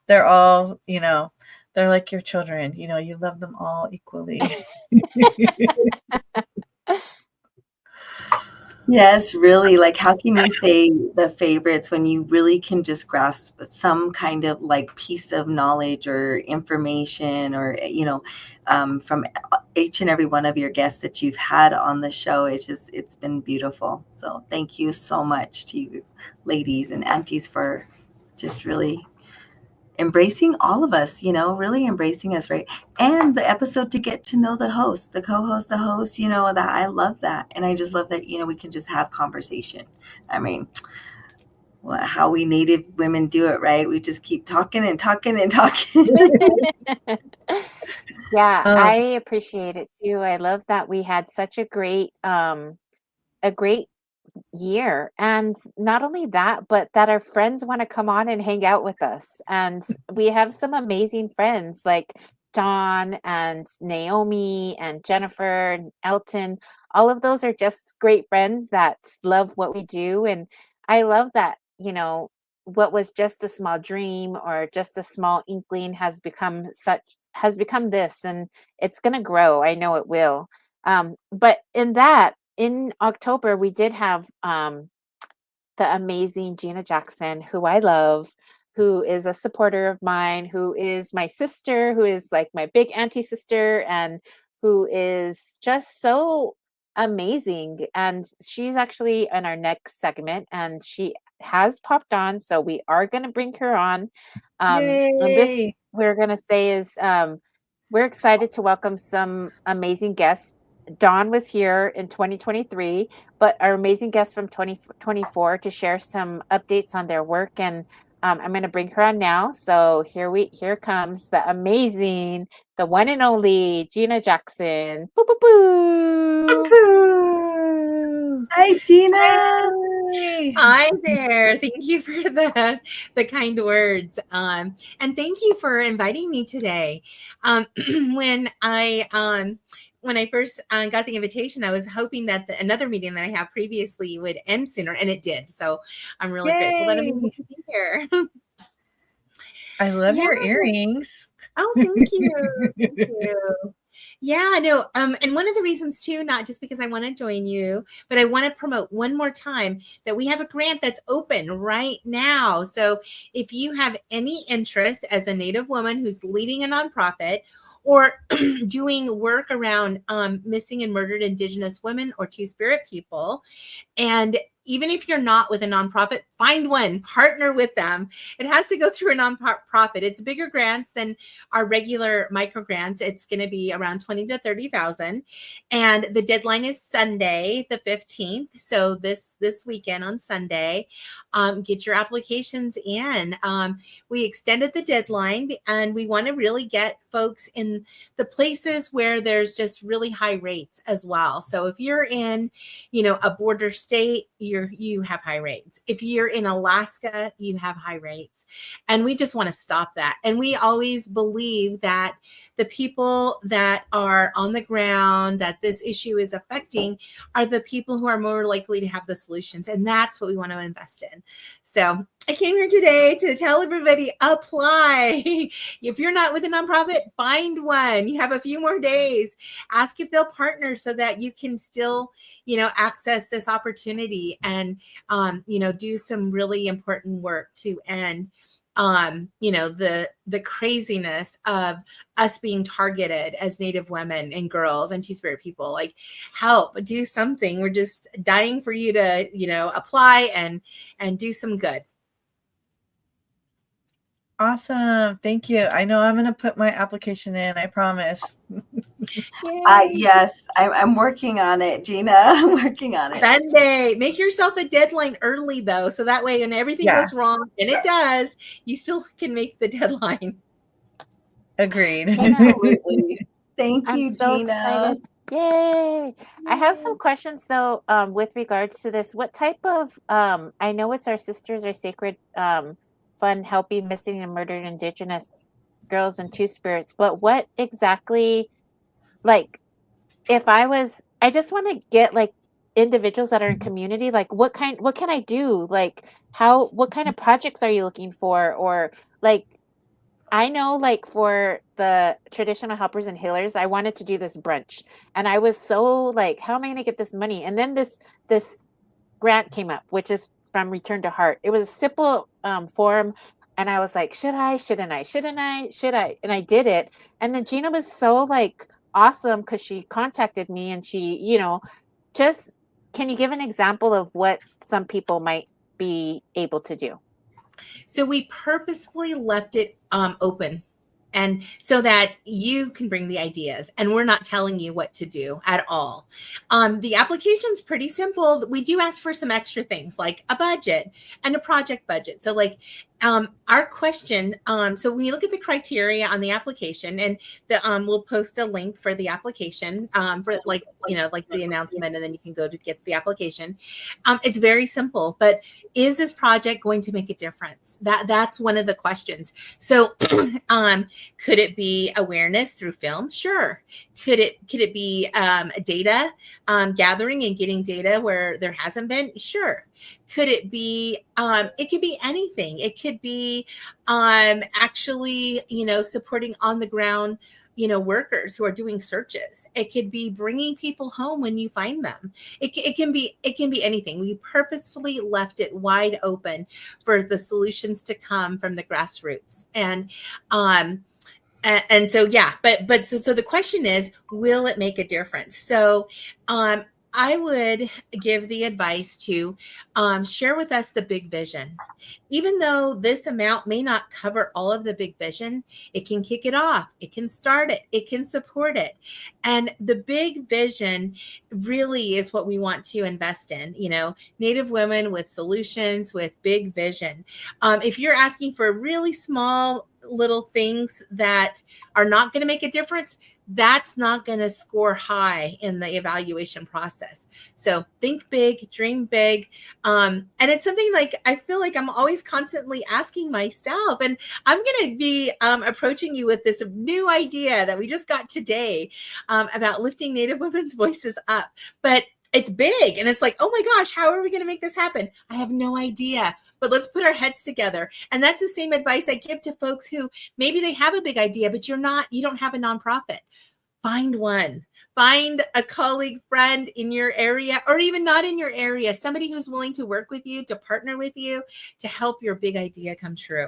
Speaker 2: They're all, they're like your children, you love them all equally.
Speaker 3: Yes, really. Like, how can you say the favorites when you really can just grasp some kind of like piece of knowledge or information, or, from each and every one of your guests that you've had on the show? It's been beautiful. So thank you so much to you ladies and aunties for just really embracing all of us, really embracing us, right? And the episode to get to know the host, the co-host, the host, that I love that. And I just love that, we can just have conversation. I mean, how we Native women do it, right? We just keep talking and talking and talking.
Speaker 1: Yeah, I
Speaker 2: Um,
Speaker 1: appreciate it too. I love that we had such a great year. And not only that, but that our friends want to come on and hang out with us. And we have some amazing friends like Dawn and Naomi and Jennifer and Elton. All of those are just great friends that love what we do. And I love that, what was just a small dream or just a small inkling has become this, and it's going to grow. I know it will. But in October, we did have the amazing Gina Jackson, who I love, who is a supporter of mine, who is my sister, who is like my big auntie sister, and who is just so amazing. And she's actually in our next segment, and she has popped on. So we are going to bring her on. And this
Speaker 2: Yay!
Speaker 1: we're going to say is we're excited to welcome some amazing guests. Dawn was here in 2023, but our amazing guest from 2024 to share some updates on their work. And I'm going to bring her on now. So here comes the one and only Gina Jackson. Boo, boo, boo.
Speaker 2: Woohoo!
Speaker 3: Hi, Gina.
Speaker 2: Yay!
Speaker 4: Hi there. Thank you for the kind words. And thank you for inviting me today. When I first got the invitation, I was hoping that another meeting that I had previously would end sooner, and it did. So I'm really grateful that I'm able
Speaker 2: Yay!
Speaker 4: to be here.
Speaker 2: I love
Speaker 4: Yeah.
Speaker 2: your earrings.
Speaker 4: Oh, thank you. Thank you. Yeah, no. And one of the reasons too, not just because I want to join you, but I want to promote one more time that we have a grant that's open right now. So if you have any interest as a Native woman who's leading a nonprofit or doing work around missing and murdered Indigenous women or Two-Spirit people, and even if you're not with a nonprofit, find one, partner with them. It has to go through a nonprofit. It's bigger grants than our regular micro grants. It's going to be around 20 to 30,000. And the deadline is Sunday, the 15th. So this weekend on Sunday, get your applications in. We extended the deadline and we want to really get folks in the places where there's just really high rates as well. So if you're in, a border state, you have high rates. If you're in Alaska, you have high rates. And we just want to stop that. And we always believe that the people that are on the ground that this issue is affecting are the people who are more likely to have the solutions. And that's what we want to invest in. So I came here today to tell everybody, apply. If you're not with a nonprofit, find one. You have a few more days. Ask if they'll partner so that you can still, access this opportunity and, do some really important work to end the craziness of us being targeted as Native women and girls and Two-Spirit people. Like, help, do something. We're just dying for you to, apply and do some good.
Speaker 2: Awesome. Thank you. I know I'm going to put my application in. I promise.
Speaker 3: Yes, I'm working on it, Gina. I'm working on it.
Speaker 4: Sunday. Make yourself a deadline early, though, so that way when everything goes wrong, and it does, you still can make the deadline.
Speaker 2: Agreed.
Speaker 3: Absolutely. Thank
Speaker 1: I'm
Speaker 3: you,
Speaker 1: so
Speaker 3: Gina.
Speaker 1: excited. Yay. I have some questions though, with regards to this. What type of, I know it's our Sisters Are Sacred fund helping missing and murdered Indigenous girls and Two-Spirits, but what exactly, like, I just want to get like individuals that are in community, like what can I do? Like what kind of projects are you looking for? Or like, I know, like, for the traditional helpers and healers, I wanted to do this brunch, and I was so like, how am I going to get this money? And then this grant came up, which is from Return to Heart. It was a simple form. And I was like, should I, shouldn't I, shouldn't I, should I? And I did it. And then Gina was so like awesome because she contacted me and she, just, can you give an example of what some people might be able to do?
Speaker 4: So we purposefully left it open, and so that you can bring the ideas, and we're not telling you what to do at all. The application's pretty simple. We do ask for some extra things like a budget and a project budget. So like our question, so when you look at the criteria on the application, and we'll post a link for the application for like the announcement, and then you can go to get the application. It's very simple, but is this project going to make a difference? That's one of the questions. So could it be awareness through film? Sure. Could it be data gathering and getting data where there hasn't been? Sure. Could it be it could be anything. It could be actually supporting on the ground workers who are doing searches. It could be bringing people home when you find them. It can be anything. We purposefully left it wide open for the solutions to come from the grassroots. And so yeah, but so the question is, will it make a difference? So I would give the advice to share with us the big vision. Even though this amount may not cover all of the big vision, it can kick it off. It can start it. It can support it. And the big vision really is what we want to invest in. Native women with solutions, with big vision. If you're asking for really small little things that are not going to make a difference, that's not going to score high in the evaluation process. So think big, dream big. And it's something like I feel like I'm always constantly asking myself, and I'm going to be approaching you with this new idea that we just got today about lifting Native women's voices up. But it's big, and it's like, oh my gosh, how are we going to make this happen? I have no idea. But let's put our heads together. And that's the same advice I give to folks who maybe they have a big idea, but you don't have a nonprofit. Find one. Find a colleague, friend in your area, or even not in your area, somebody who's willing to work with you, to partner with you, to help your big idea come true.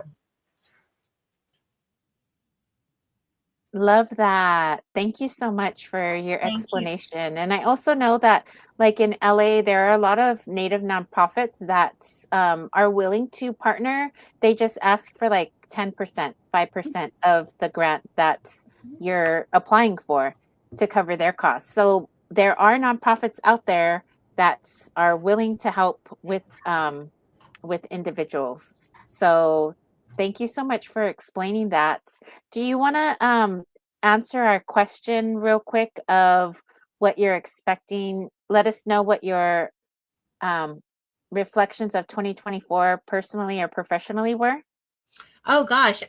Speaker 1: Love that. Thank you so much for your explanation. And I also know that like in LA, there are a lot of Native nonprofits that are willing to partner. They just ask for like 10%, 5% of the grant that you're applying for to cover their costs. So there are nonprofits out there that are willing to help with individuals. So thank you so much for explaining that. Do you want to answer our question real quick of what you're expecting? Let us know what your reflections of 2024 personally or professionally were.
Speaker 4: Oh gosh.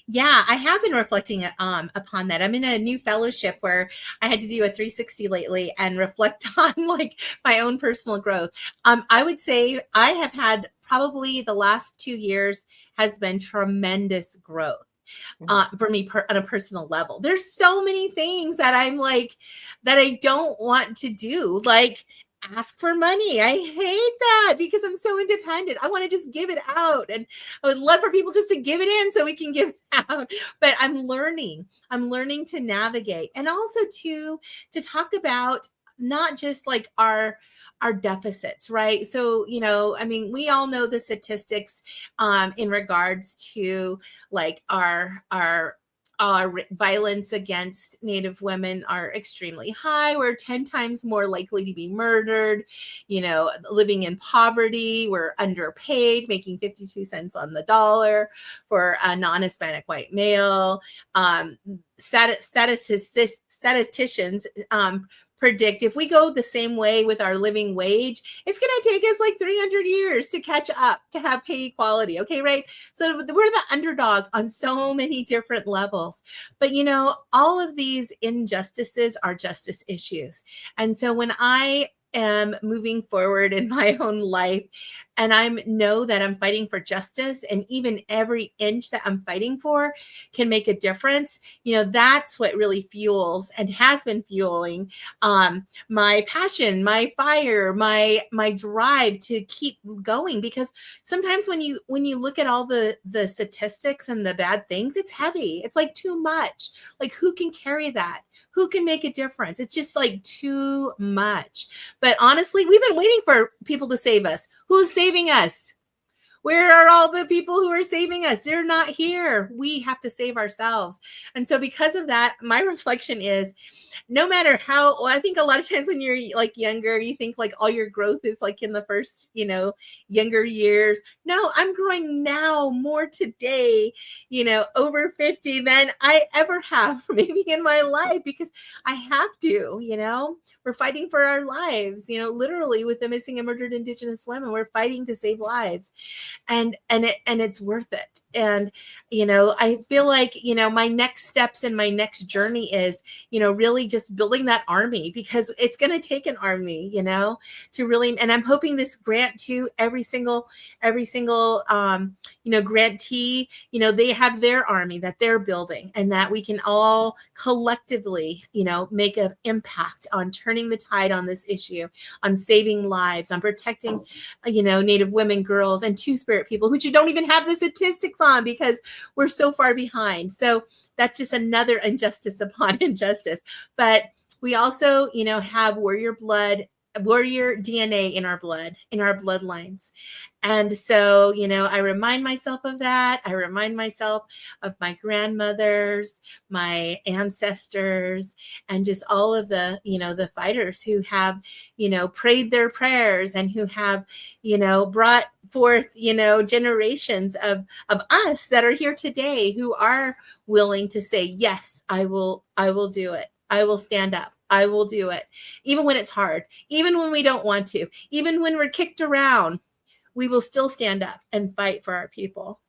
Speaker 4: Yeah, I have been reflecting upon that. I'm in a new fellowship where I had to do a 360 lately and reflect on like my own personal growth. I would say I have had probably the last 2 years has been tremendous growth. For me on a personal level. There's so many things that I'm like, that I don't want to do. Like ask for money. I hate that because I'm so independent. I want to just give it out. And I would love for people just to give it in so we can give it out. But I'm learning to navigate, and also to talk about not just like our deficits, right? So, I mean, we all know the statistics in regards to like our violence against Native women are extremely high. We're 10 times more likely to be murdered, living in poverty. We're underpaid, making 52 cents on the dollar for a non-Hispanic white male. Statisticians predict if we go the same way with our living wage, it's going to take us like 300 years to catch up to have pay equality. Okay, right? So we're the underdog on so many different levels. But all of these injustices are justice issues. And so when I am moving forward in my own life, and I know that I'm fighting for justice, and even every inch that I'm fighting for can make a difference, that's what really fuels and has been fueling my passion, my fire, my drive to keep going. Because sometimes when you look at all the statistics and the bad things, it's heavy. It's like too much. Like, who can carry that? Who can make a difference? It's just like too much. But honestly, we've been waiting for people to save us. Who's saving us? Where are all the people who are saving us? They're not here. We have to save ourselves. And so because of that, my reflection is, no matter how, well, I think a lot of times when you're like younger, you think like all your growth is like in the first, younger years. No, I'm growing now more today, over 50 than I ever have maybe in my life, because I have to, we're fighting for our lives, literally with the missing and murdered Indigenous women. We're fighting to save lives. And it's worth it. And, I feel like, my next steps in my next journey is, really just building that army, because it's going to take an army, to really, and I'm hoping this grant too, every single, grantee, they have their army that they're building, and that we can all collectively, make an impact on turning the tide on this issue, on saving lives, on protecting, Native women, girls, and Two-Spirit people, which you don't even have the statistics on because we're so far behind. So that's just another injustice upon injustice. But we also, have warrior DNA in our blood, in our bloodlines. And so, I remind myself of that. I remind myself of my grandmothers, my ancestors, and just all of the, the fighters who have, prayed their prayers, and who have, brought forth, generations of us that are here today, who are willing to say, yes, I will do it. I will stand up. I will do it. Even when it's hard, even when we don't want to, even when we're kicked around, we will still stand up and fight for our people.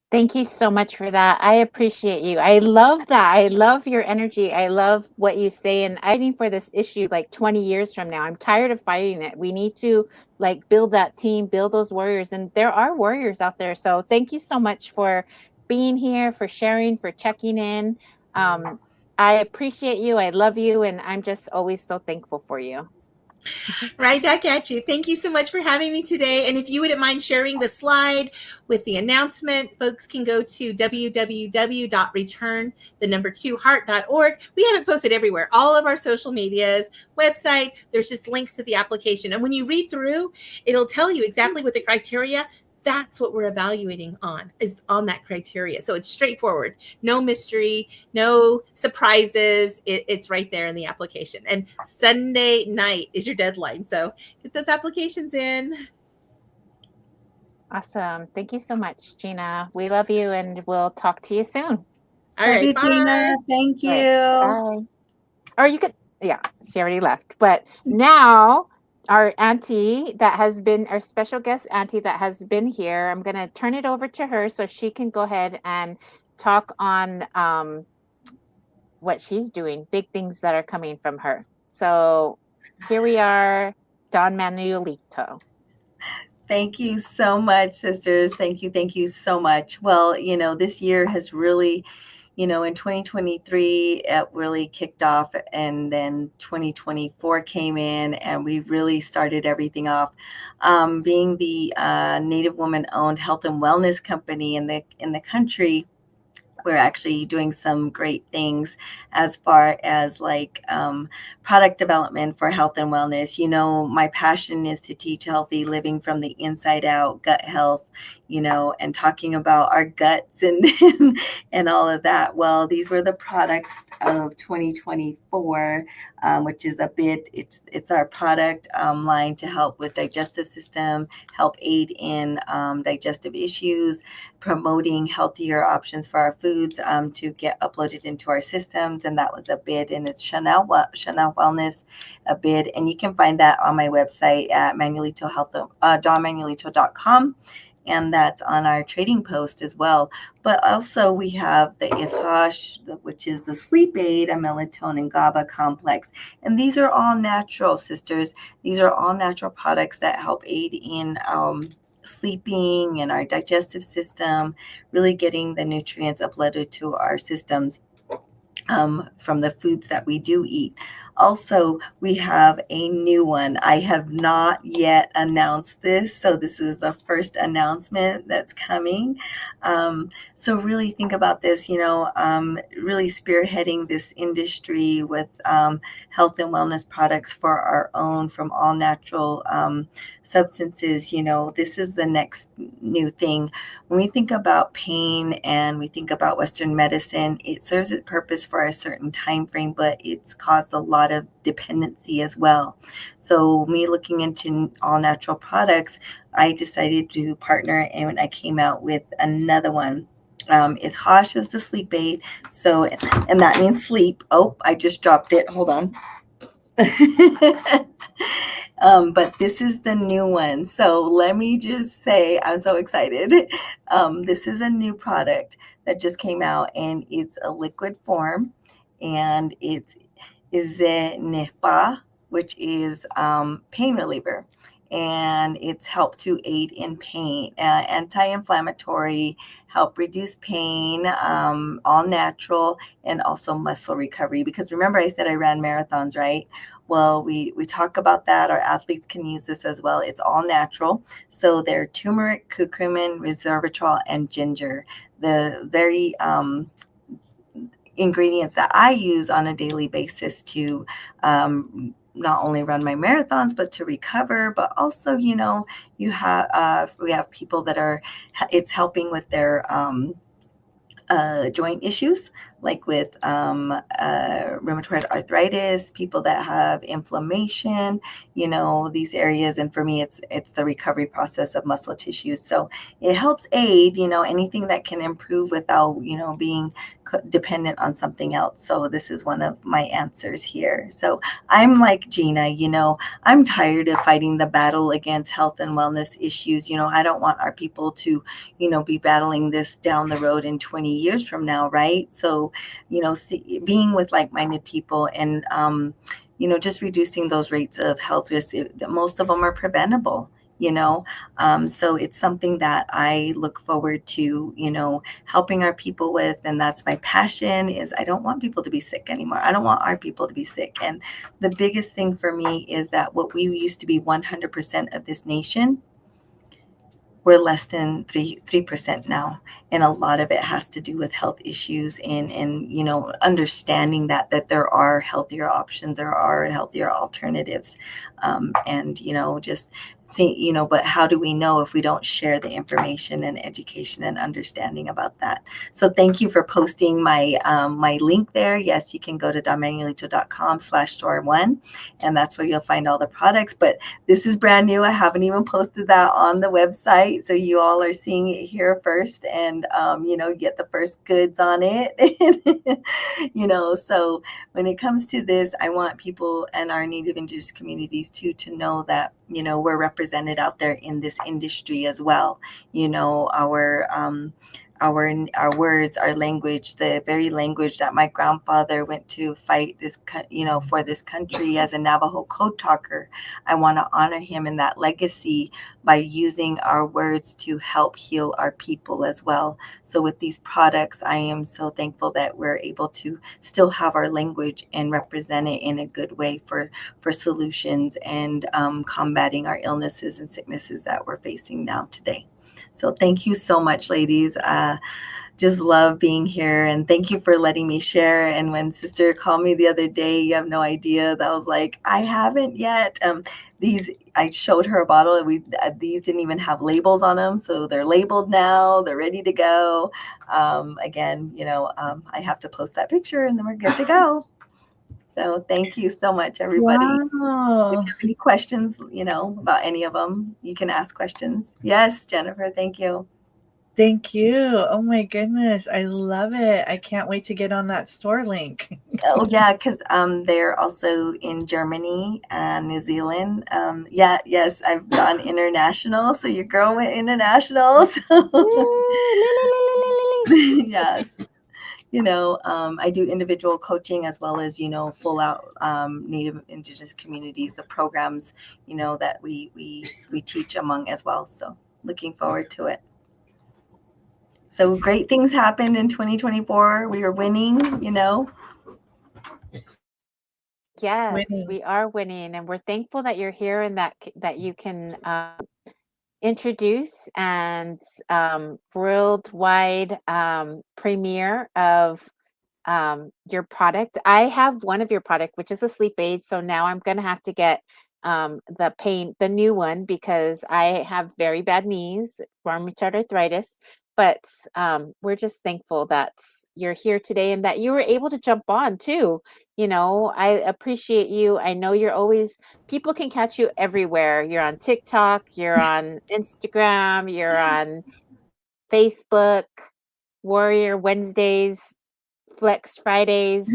Speaker 1: Thank you so much for that. I appreciate you. I love that. I love your energy. I love what you say. And I'm fighting for this issue like 20 years from now. I'm tired of fighting it. We need to build that team, build those warriors. And there are warriors out there. So thank you so much for being here, for sharing, for checking in. I appreciate you. I love you. And I'm just always so thankful for you.
Speaker 4: Right back at you. Thank you so much for having me today. And if you wouldn't mind sharing the slide with the announcement, folks can go to www.return2heart.org. We have it posted everywhere, all of our social medias, website. There's just links to the application. And when you read through, it'll tell you exactly what the criteria. That's what we're evaluating on, is on that criteria. So it's straightforward, no mystery, no surprises. It's right there in the application. And Sunday night is your deadline. So get those applications in.
Speaker 1: Awesome. Thank you so much, Gina. We love you, and we'll talk to you soon.
Speaker 4: All
Speaker 3: Love
Speaker 4: right,
Speaker 3: you,
Speaker 4: bye.
Speaker 3: Gina. Thank you.
Speaker 1: Bye. Or you could, yeah, she already left. But now our auntie that has been, our special guest auntie that has been here, I'm going to turn it over to her so she can go ahead and talk on what she's doing, big things that are coming from her. So here we are, Don Manuelito.
Speaker 3: Thank you so much, sisters. Thank you so much. Well, this year has really, in 2023, it really kicked off, and then 2024 came in, and we really started everything off. Being the Native woman-owned health and wellness company in the country, we're actually doing some great things as far as product development for health and wellness. My passion is to teach healthy living from the inside out, gut health, and talking about our guts and and all of that. Well, these were the products of 2024, which is a bit, it's our product line to help with digestive system, help aid in digestive issues, promoting healthier options for our foods to get uploaded into our systems. And that was a bid, and it's Chanel Wellness, a bid. And you can find that on my website at donmanuelito.com. and that's on our trading post as well. But also we have the Ithash, which is the sleep aid, a melatonin GABA complex. And these are all natural, sisters. These are all natural products that help aid in sleeping and our digestive system, really getting the nutrients uploaded to our systems from the foods that we do eat. Also, we have a new one. I have not yet announced this, so this is the first announcement that's coming. So really think about this, really spearheading this industry with health and wellness products for our own, from all natural substances. This is the next new thing. When we think about pain and we think about Western medicine, it serves its purpose for a certain time frame, but it's caused a lot of dependency as well. So me looking into all natural products, I decided to partner, and I came out with another one. Ithash is the sleep aid. So, and that means sleep. Oh, I just dropped it. Hold on. But this is the new one. So let me just say, I'm so excited. This is a new product that just came out, and it's a liquid form, and it's Izenepa, which is pain reliever, and it's helped to aid in pain, anti-inflammatory, help reduce pain, all natural, and also muscle recovery. Because remember, I said I ran marathons, right? Well, we talk about that. Our athletes can use this as well. It's all natural. So they're turmeric, curcumin, resveratrol, and ginger. The very ingredients that I use on a daily basis to not only run my marathons, but to recover. But also, we have people that it's helping with their joint issues, like with rheumatoid arthritis, people that have inflammation, these areas. And for me, it's the recovery process of muscle tissues. So it helps aid, anything that can improve without, being dependent on something else. So this is one of my answers here. So I'm like Gina, I'm tired of fighting the battle against health and wellness issues. I don't want our people to, be battling this down the road in 20 years from now, right? So, being with like-minded people and, just reducing those rates of health risks, most of them are preventable. So it's something that I look forward to, helping our people with. And that's my passion. Is I don't want people to be sick anymore. I don't want our people to be sick. And the biggest thing for me is that what we used to be 100% of this nation, we're less than 3% now. And a lot of it has to do with health issues and understanding that there are healthier options, there are healthier alternatives. And, just see, but how do we know if we don't share the information and education and understanding about that? So thank you for posting my my link there. Yes, you can go to donmanuelito.com/store1, and that's where you'll find all the products. But this is brand new. I haven't even posted that on the website. So you all are seeing it here first, and, get the first goods on it. So when it comes to this, I want people and our Native Indigenous communities to know that, we're represented out there in this industry as well. Our words, our language, the very language that my grandfather went to fight this, for this country as a Navajo code talker. I want to honor him in that legacy by using our words to help heal our people as well. So with these products, I am so thankful that we're able to still have our language and represent it in a good way for solutions and combating our illnesses and sicknesses that we're facing now today. So thank you so much, ladies. Just love being here, and thank you for letting me share. And when Sister called me the other day, you have no idea that I was like, I haven't yet. I showed her a bottle. These didn't even have labels on them, so they're labeled now. They're ready to go. Again, I have to post that picture, and then we're good to go. So thank you so much, everybody.
Speaker 2: Wow.
Speaker 3: If you have any questions, about any of them, you can ask questions. Yes, Jennifer, thank you.
Speaker 2: Thank you. Oh my goodness. I love it. I can't wait to get on that store link.
Speaker 3: Oh yeah, because they're also in Germany and New Zealand. Yeah, yes, I've gone international. So your girl went international. So yes, I do individual coaching as well as full out Native Indigenous communities. The programs that we teach among as well. So looking forward to it. So great things happened in 2024. We are winning.
Speaker 1: Yes,
Speaker 2: Winning.
Speaker 1: we are winning, and we're thankful that you're here and that you can introduce and worldwide premiere of your product. I have one of your product, which is a sleep aid. So now I'm going to have to get the new one because I have very bad knees, rheumatoid arthritis. But we're just thankful that you're here today and that you were able to jump on too. I appreciate you. I know people can catch you everywhere. You're on TikTok, you're on Instagram, you're on Facebook, Warrior Wednesdays, Flex Fridays,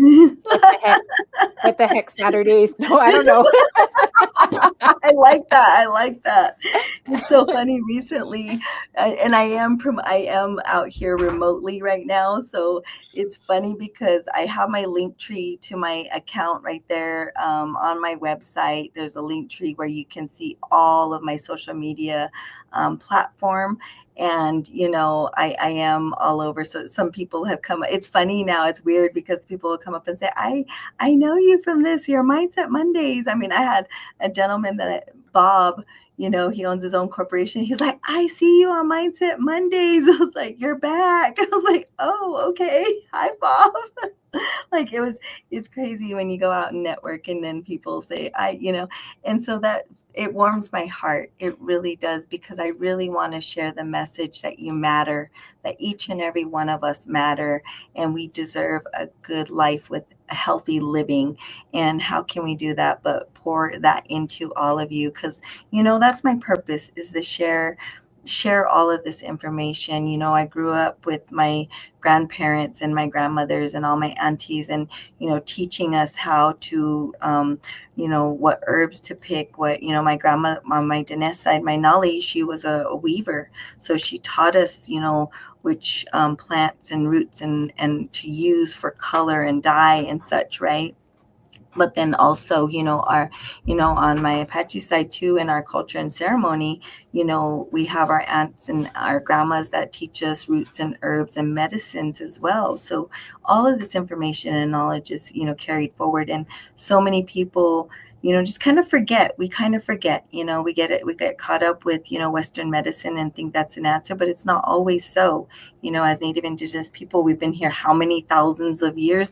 Speaker 1: what the heck Saturdays? No, I don't know.
Speaker 3: I like that. I like that. It's so funny. Recently, and I am out here remotely right now. So it's funny because I have my link tree to my account right there on my website. There's a link tree where you can see all of my social media platform. And I am all over. So some people have come. It's funny now. It's weird because people will come up and say, I know you from your Mindset Mondays. I mean, I had a gentleman Bob, he owns his own corporation. He's like, I see you on Mindset Mondays. I was like, you're back. I was like, oh, okay. Hi, Bob. Like it's crazy when you go out and network and then people say, and so that it warms my heart. It really does, because I really want to share the message that you matter, that each and every one of us matter, and we deserve a good life with a healthy living. And how can we do that but pour that into all of you? Because, that's my purpose, is to share all of this information. I grew up with my grandparents and my grandmothers and all my aunties, and teaching us how to what herbs to pick, what my grandma on my Dinesh side, my Nali, she was a weaver, so she taught us which plants and roots and to use for color and dye and such, right? But then also, on my Apache side too, in our culture and ceremony, we have our aunts and our grandmas that teach us roots and herbs and medicines as well. So all of this information and knowledge is, carried forward. And so many people, just kind of forget. We get caught up with, Western medicine and think that's an answer, but it's not always so. As Native Indigenous people, we've been here how many thousands of years,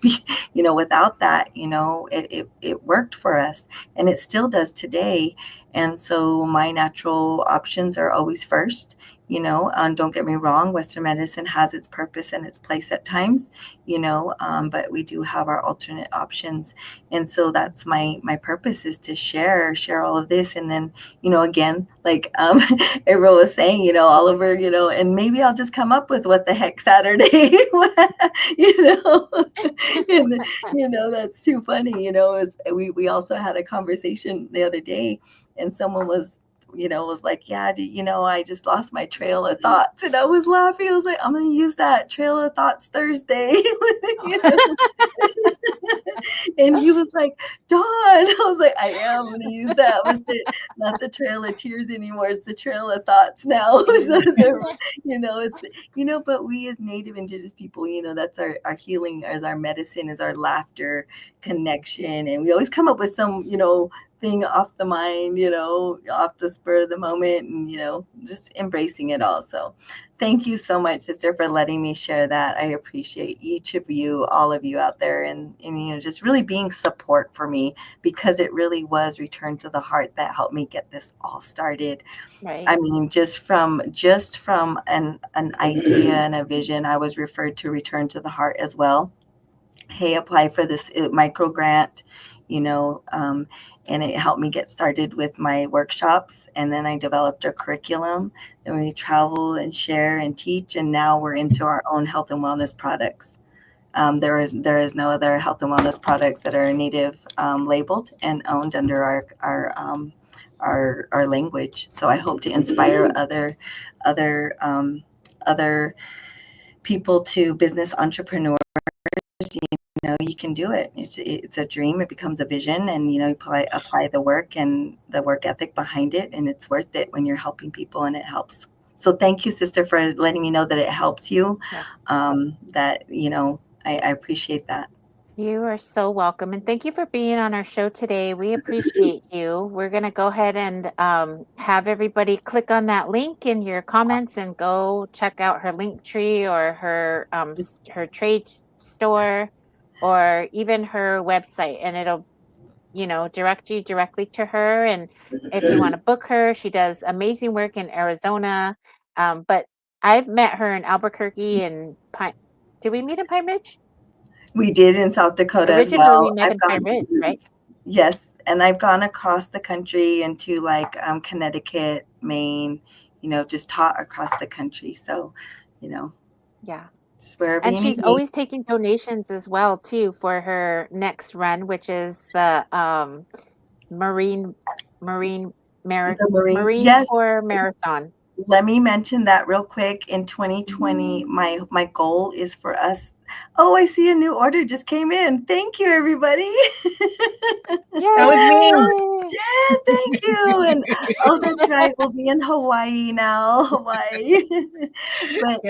Speaker 3: without that, it worked for us, and it still does today. And so my natural options are always first. And don't get me wrong, Western medicine has its purpose and its place at times, but we do have our alternate options. And so that's my purpose, is to share all of this. And then, again, like April was saying, all over, and maybe I'll just come up with what the heck Saturday, and, that's too funny, is we also had a conversation the other day, and someone was like, yeah, I just lost my trail of thoughts. And I was laughing. I was like, I'm going to use that trail of thoughts Thursday. And he was like, Dawn. I was like, I am going to use that. It not the trail of tears anymore. It's the trail of thoughts now. So but we as Native Indigenous people, that's our healing, as our medicine, is our laughter, connection. And we always come up with some, thing off the mind, off the spur of the moment, and, just embracing it all. So thank you so much, sister, for letting me share that. I appreciate each of you, all of you out there, and just really being support for me, because it really was Return to the Heart that helped me get this all started.
Speaker 1: Right.
Speaker 3: I mean, just from an idea and a vision, I was referred to Return to the Heart as well. Hey, apply for this micro grant. and it helped me get started with my workshops. And then I developed a curriculum. Then we travel and share and teach. And now we're into our own health and wellness products. There is no other health and wellness products that are native labeled and owned under our language. So I hope to inspire other people to business entrepreneurs. You can do it. It's a dream. It becomes a vision, and you apply the work and the work ethic behind it, and it's worth it when you're helping people, and it helps. So thank you, sister, for letting me know that it helps you.
Speaker 1: Yes.
Speaker 3: I appreciate that.
Speaker 1: You are so welcome. And thank you for being on our show today. We appreciate you. We're going to go ahead and have everybody click on that link in your comments and go check out her link tree or her trade store or even her website. And it'll, direct you directly to her. And if you want to book her, she does amazing work in Arizona. But I've met her in Albuquerque and Did we meet in Pine Ridge?
Speaker 3: We did in South Dakota
Speaker 1: Originally,
Speaker 3: as well.
Speaker 1: we met in Pine Ridge, right?
Speaker 3: Yes, and I've gone across the country into Connecticut, Maine, just taught across the country. So,
Speaker 1: Yeah.
Speaker 3: just wherever
Speaker 1: And
Speaker 3: you
Speaker 1: she's
Speaker 3: need me.
Speaker 1: always taking donations as well, too, for her next run, which is the Marine
Speaker 3: Yes.
Speaker 1: Corps Marathon.
Speaker 3: Let me mention that real quick. In 2020, my goal is for us. Oh, I see a new order just came in. Thank you, everybody.
Speaker 1: Yeah,
Speaker 2: That was me.
Speaker 3: Yeah, thank you. And that's right. We'll be in Hawaii now. Hawaii. But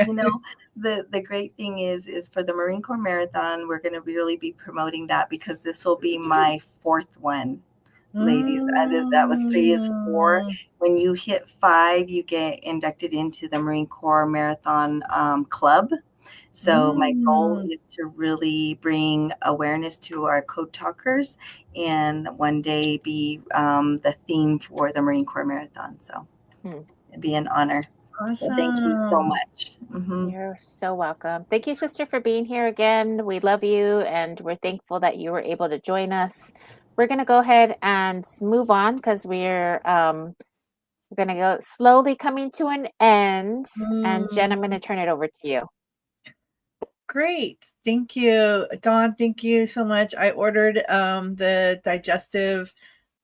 Speaker 3: the great thing is for the Marine Corps Marathon, we're going to really be promoting that because this will be my 4th one. Ladies, that was 3 is 4. When you hit 5, you get inducted into the Marine Corps Marathon Club. So my goal is to really bring awareness to our code talkers and one day be the theme for the Marine Corps Marathon. So it'd be an honor.
Speaker 2: Awesome.
Speaker 3: So thank you so much. Mm-hmm.
Speaker 1: You're so welcome. Thank you, sister, for being here again. We love you, and we're thankful that you were able to join us. We're going to go ahead and move on because we're going to go slowly coming to an end. And Jen, I'm going to turn it over to you.
Speaker 2: Great. Thank you. Dawn, thank you so much. I ordered the digestive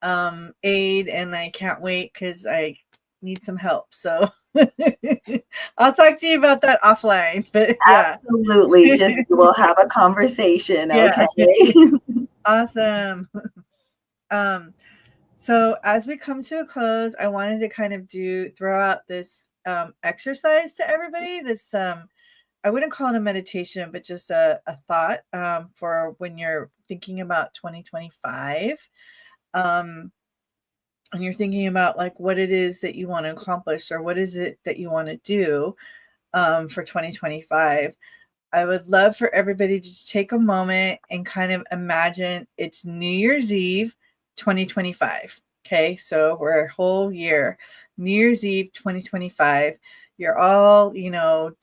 Speaker 2: aid, and I can't wait because I need some help. So I'll talk to you about that offline. But yeah.
Speaker 3: Absolutely. Just we'll have a conversation.
Speaker 2: Yeah.
Speaker 3: Okay.
Speaker 2: Awesome. So as we come to a close, I wanted to kind of throw out this exercise to everybody. This I wouldn't call it a meditation, but just a thought for when you're thinking about 2025. And you're thinking about what it is that you want to accomplish or what is it that you want to do for 2025. I would love for everybody to just take a moment and kind of imagine it's New Year's Eve 2025. Okay, so we're a whole year. New Year's Eve 2025. You're all,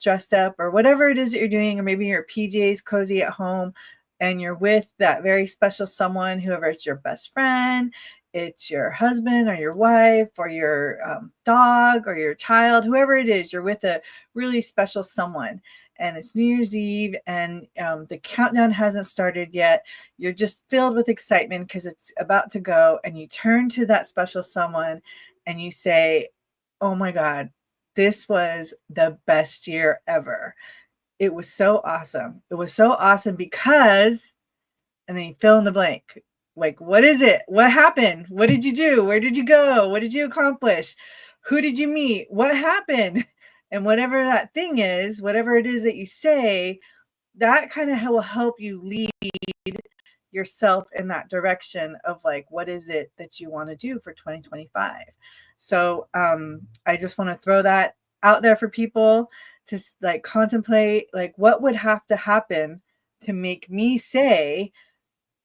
Speaker 2: dressed up or whatever it is that you're doing, or maybe your PJs cozy at home, and you're with that very special someone, whoever it's your best friend, it's your husband or your wife or your dog or your child, whoever it is, you're with a really special someone. And it's New Year's Eve, and the countdown hasn't started yet. You're just filled with excitement because it's about to go. And you turn to that special someone and you say, oh my God, this was the best year ever. It was so awesome. It was so awesome because, and then you fill in the blank. What is it? What happened? What did you do? Where did you go? What did you accomplish? Who did you meet? What happened? And whatever that thing is, whatever it is that you say, that kind of will help you lead yourself in that direction of what is it that you want to do for 2025. So I just want to throw that out there for people to contemplate, what would have to happen to make me say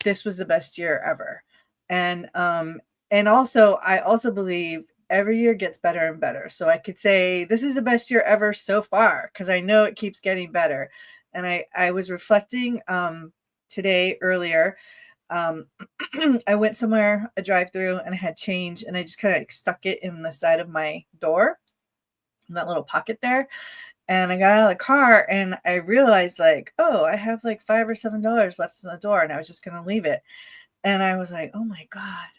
Speaker 2: this was the best year ever. And also, I also believe every year gets better and better. So I could say this is the best year ever so far because I know it keeps getting better. And I was reflecting today earlier I went somewhere, a drive-through, and I had change, and I just kind of stuck it in the side of my door, in that little pocket there. And I got out of the car and I realized like, oh, I have like $5 or $7 left in the door, and I was just gonna leave it. And I was like, oh my God,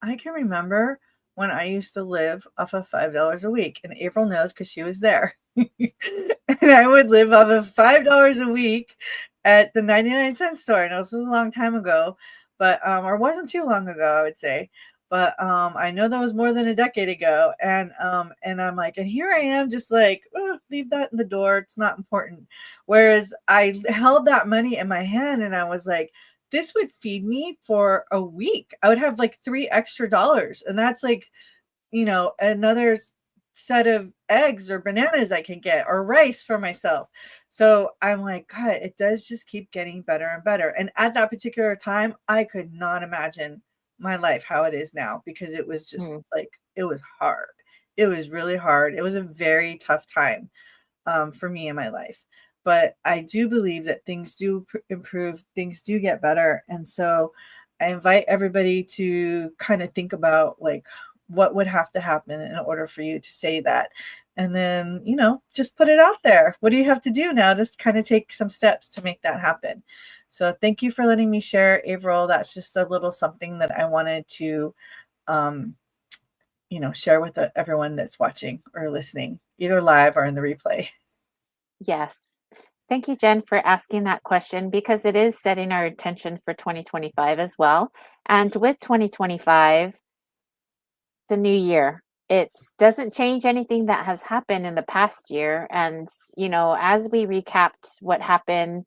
Speaker 2: I can remember when I used to live off of $5 a week. And April knows because she was there. And I would live off of $5 a week at the 99-cent store. And this was a long time ago, but or wasn't too long ago, I would say. But I know that was more than a decade ago. And I'm like, and here I am just like, oh, leave that in the door. It's not important. Whereas I held that money in my hand and I was like, this would feed me for a week. I would have like $3 extra. And that's like, another set of eggs or bananas I can get, or rice for myself. So I'm like, God, it does just keep getting better and better. And at that particular time, I could not imagine my life how it is now, because it was just like, it was hard. It was really hard. It was a very tough time for me in my life. But I do believe that things do improve, things do get better. And so I invite everybody to kind of think about like what would have to happen in order for you to say that. And then, just put it out there. What do you have to do now? Just kind of take some steps to make that happen. So thank you for letting me share, Avril. That's just a little something that I wanted to, share with everyone that's watching or listening, either live or in the replay.
Speaker 1: Yes. Thank you, Jen, for asking that question, because it is setting our intention for 2025 as well. And with 2025, the new year, it doesn't change anything that has happened in the past year. And, as we recapped what happened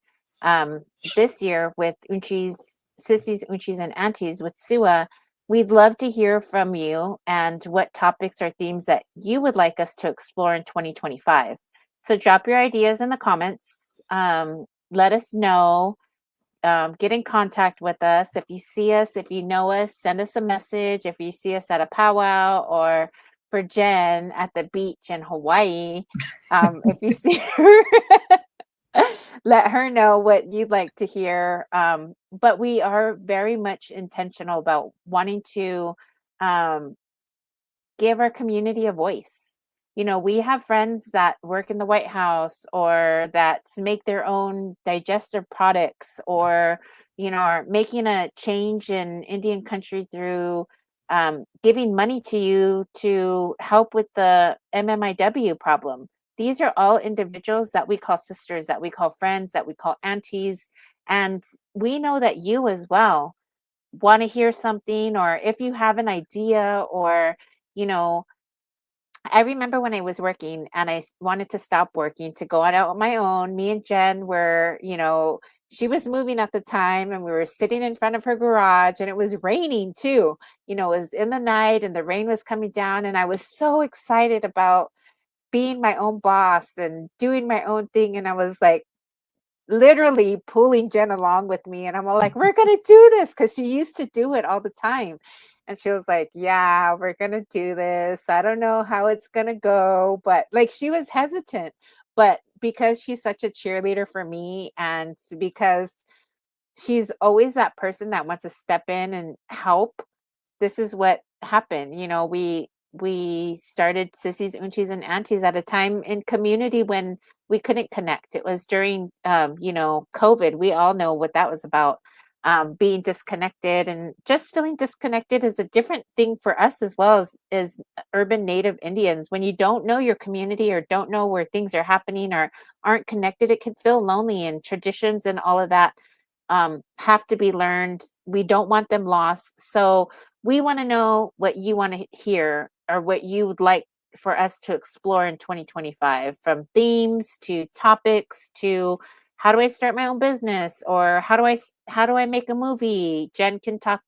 Speaker 1: this year with Unci's, Sissy's, Uncis, and Aunties with Sua, we'd love to hear from you and what topics or themes that you would like us to explore in 2025. So drop your ideas in the comments. Let us know. Get in contact with us. If you see us, if you know us, send us a message. If you see us at a powwow, or for Jen at the beach in Hawaii, if you see her, let her know what you'd like to hear. But we are very much intentional about wanting to give our community a voice. We have friends that work in the White House, or that make their own digestive products, or, are making a change in Indian country through giving money to you to help with the MMIW problem. These are all individuals that we call sisters, that we call friends, that we call aunties. And we know that you as well want to hear something, or if you have an idea, or, I remember when I was working and I wanted to stop working to go out on my own. Me and Jen were, she was moving at the time, and we were sitting in front of her garage, and it was raining too. It was in the night and the rain was coming down, and I was so excited about being my own boss and doing my own thing. And I was like, literally pulling Jen along with me. And I'm all like, we're going to do this, because she used to do it all the time. And she was like, yeah, we're going to do this. I don't know how it's going to go. But like, she was hesitant. But because she's such a cheerleader for me, and because she's always that person that wants to step in and help, this is what happened. We started Sissies, Uncis, and Aunties at a time in community when we couldn't connect. It was during, COVID. We all know what that was about. Being disconnected, and just feeling disconnected is a different thing for us as well as urban Native Indians. When you don't know your community, or don't know where things are happening, or aren't connected, it can feel lonely, and traditions and all of that have to be learned. We don't want them lost. So we want to know what you want to hear, or what you would like for us to explore in 2025, from themes to topics to how do I start my own business, or how do I make a movie. Jen can talk,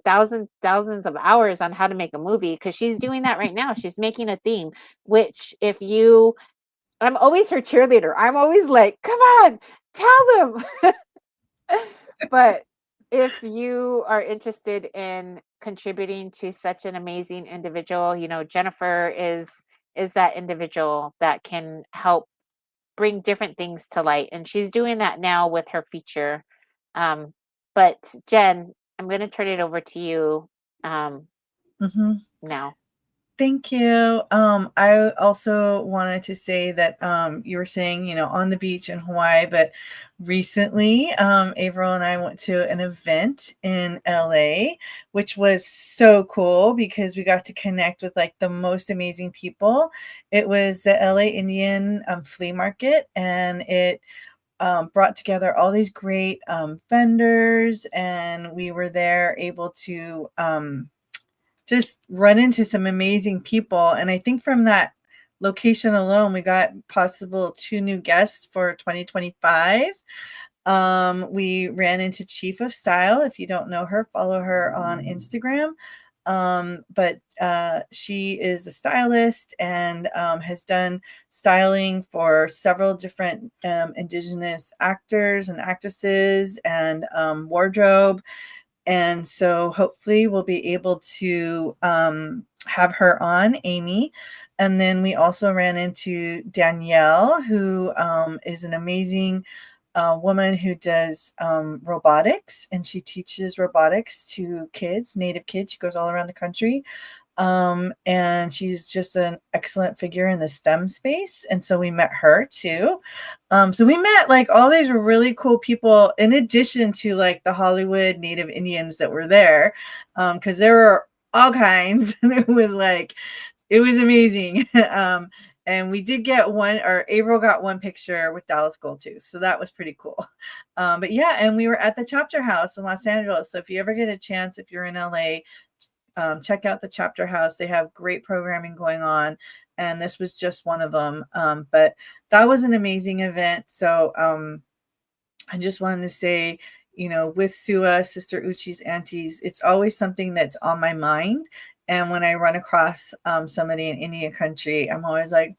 Speaker 1: thousands of hours on how to make a movie, because she's doing that right now. She's making a theme, which I'm always her cheerleader. I'm always like, come on, tell them. But if you are interested in contributing to such an amazing individual, Jennifer is that individual that can help bring different things to light. And she's doing that now with her feature. But Jen, I'm going to turn it over to you
Speaker 2: Mm-hmm.
Speaker 1: now.
Speaker 2: Thank you. I also wanted to say that you were saying, on the beach in Hawaii, but recently, Averill and I went to an event in LA, which was so cool because we got to connect with like the most amazing people. It was the LA Indian flea market, and it brought together all these great vendors, and we were there able to just run into some amazing people. And I think from that location alone, we got possible 2 new guests for 2025. We ran into Chief of Style. If you don't know her, follow her on Instagram. But she is a stylist and has done styling for several different Indigenous actors and actresses, and wardrobe. And so hopefully we'll be able to have her on, Amy. And then we also ran into Danielle, who is an amazing woman who does robotics, and she teaches robotics to kids, Native kids. She goes all around the country. And she's just an excellent figure in the STEM space. And so we met her too. So we met like all these really cool people, in addition to like the Hollywood Native Indians that were there. Because there were all kinds. It was amazing. And we did get one, or Averill got one picture with Dallas Gold too. So that was pretty cool. But yeah, and we were at the Chapter House in Los Angeles. So if you ever get a chance, if you're in LA, check out the Chapter House. They have great programming going on, and this was just one of them. But that was an amazing event. So I just wanted to say, with Sua, Sister Uchi's Aunties, it's always something that's on my mind. And when I run across somebody in Indian country, I'm always like,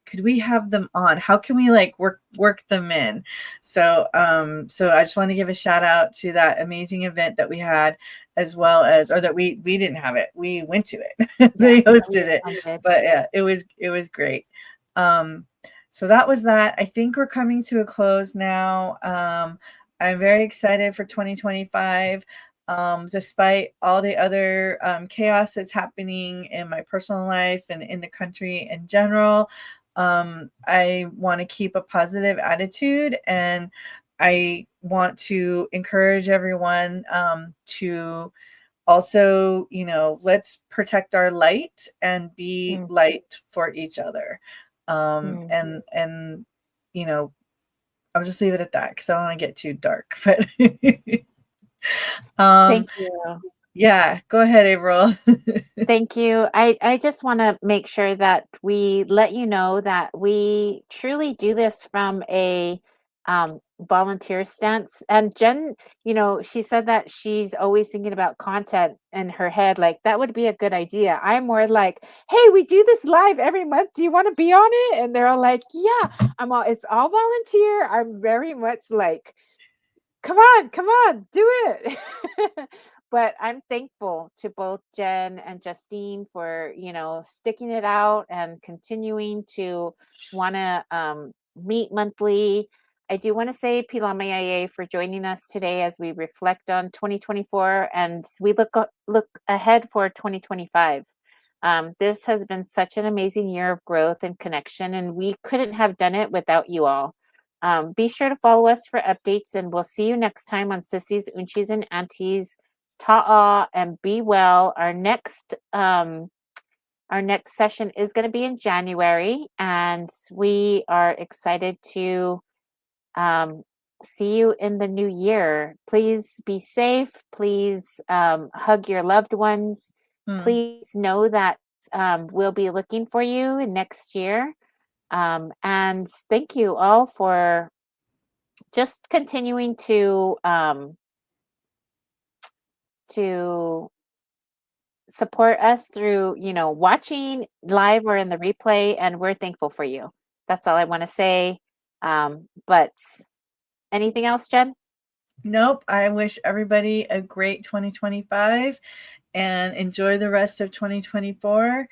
Speaker 2: could we have them on? How can we like work them in? So I just want to give a shout out to that amazing event that we had, as well as, or that we didn't have it. We went to it. They hosted it. But yeah, it was great. So that was that. I think we're coming to a close now. I'm very excited for 2025. Despite all the other chaos that's happening in my personal life and in the country in general, I want to keep a positive attitude, and I want to encourage everyone to also, let's protect our light and be light for each other. And I'll just leave it at that because I don't want to get too dark. But
Speaker 1: Thank you.
Speaker 2: Yeah, go ahead, Averill.
Speaker 1: Thank you. I just want to make sure that we let you know that we truly do this from a volunteer stance. And Jen, she said that she's always thinking about content in her head. Like, that would be a good idea. I'm more like, hey, we do this live every month. Do you want to be on it? And they're all like, yeah, it's all volunteer. I'm very much like, come on, do it. But I'm thankful to both Jen and Justine for, sticking it out and continuing to want to meet monthly. I do want to say Pilamaya for joining us today as we reflect on 2024 and we look ahead for 2025. This has been such an amazing year of growth and connection, and we couldn't have done it without you all. Be sure to follow us for updates, and we'll see you next time on Sissy's, Uncis, and Aunties. Ta'a and be well. Our next session is going to be in January, and we are excited to see you in the new year. Please be safe. Please hug your loved ones. Please know that we'll be looking for you next year. And thank you all for just continuing to support us through, watching live or in the replay, and we're thankful for you. That's all I want to say. But anything else, Jen?
Speaker 2: Nope. I wish everybody a great 2025 and enjoy the rest of 2024.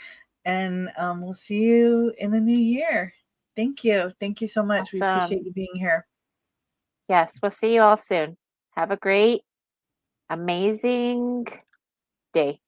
Speaker 2: And we'll see you in the new year. Thank you. Thank you so much.
Speaker 1: Awesome.
Speaker 2: We appreciate you being here.
Speaker 1: Yes, we'll see you all soon. Have a great, amazing day.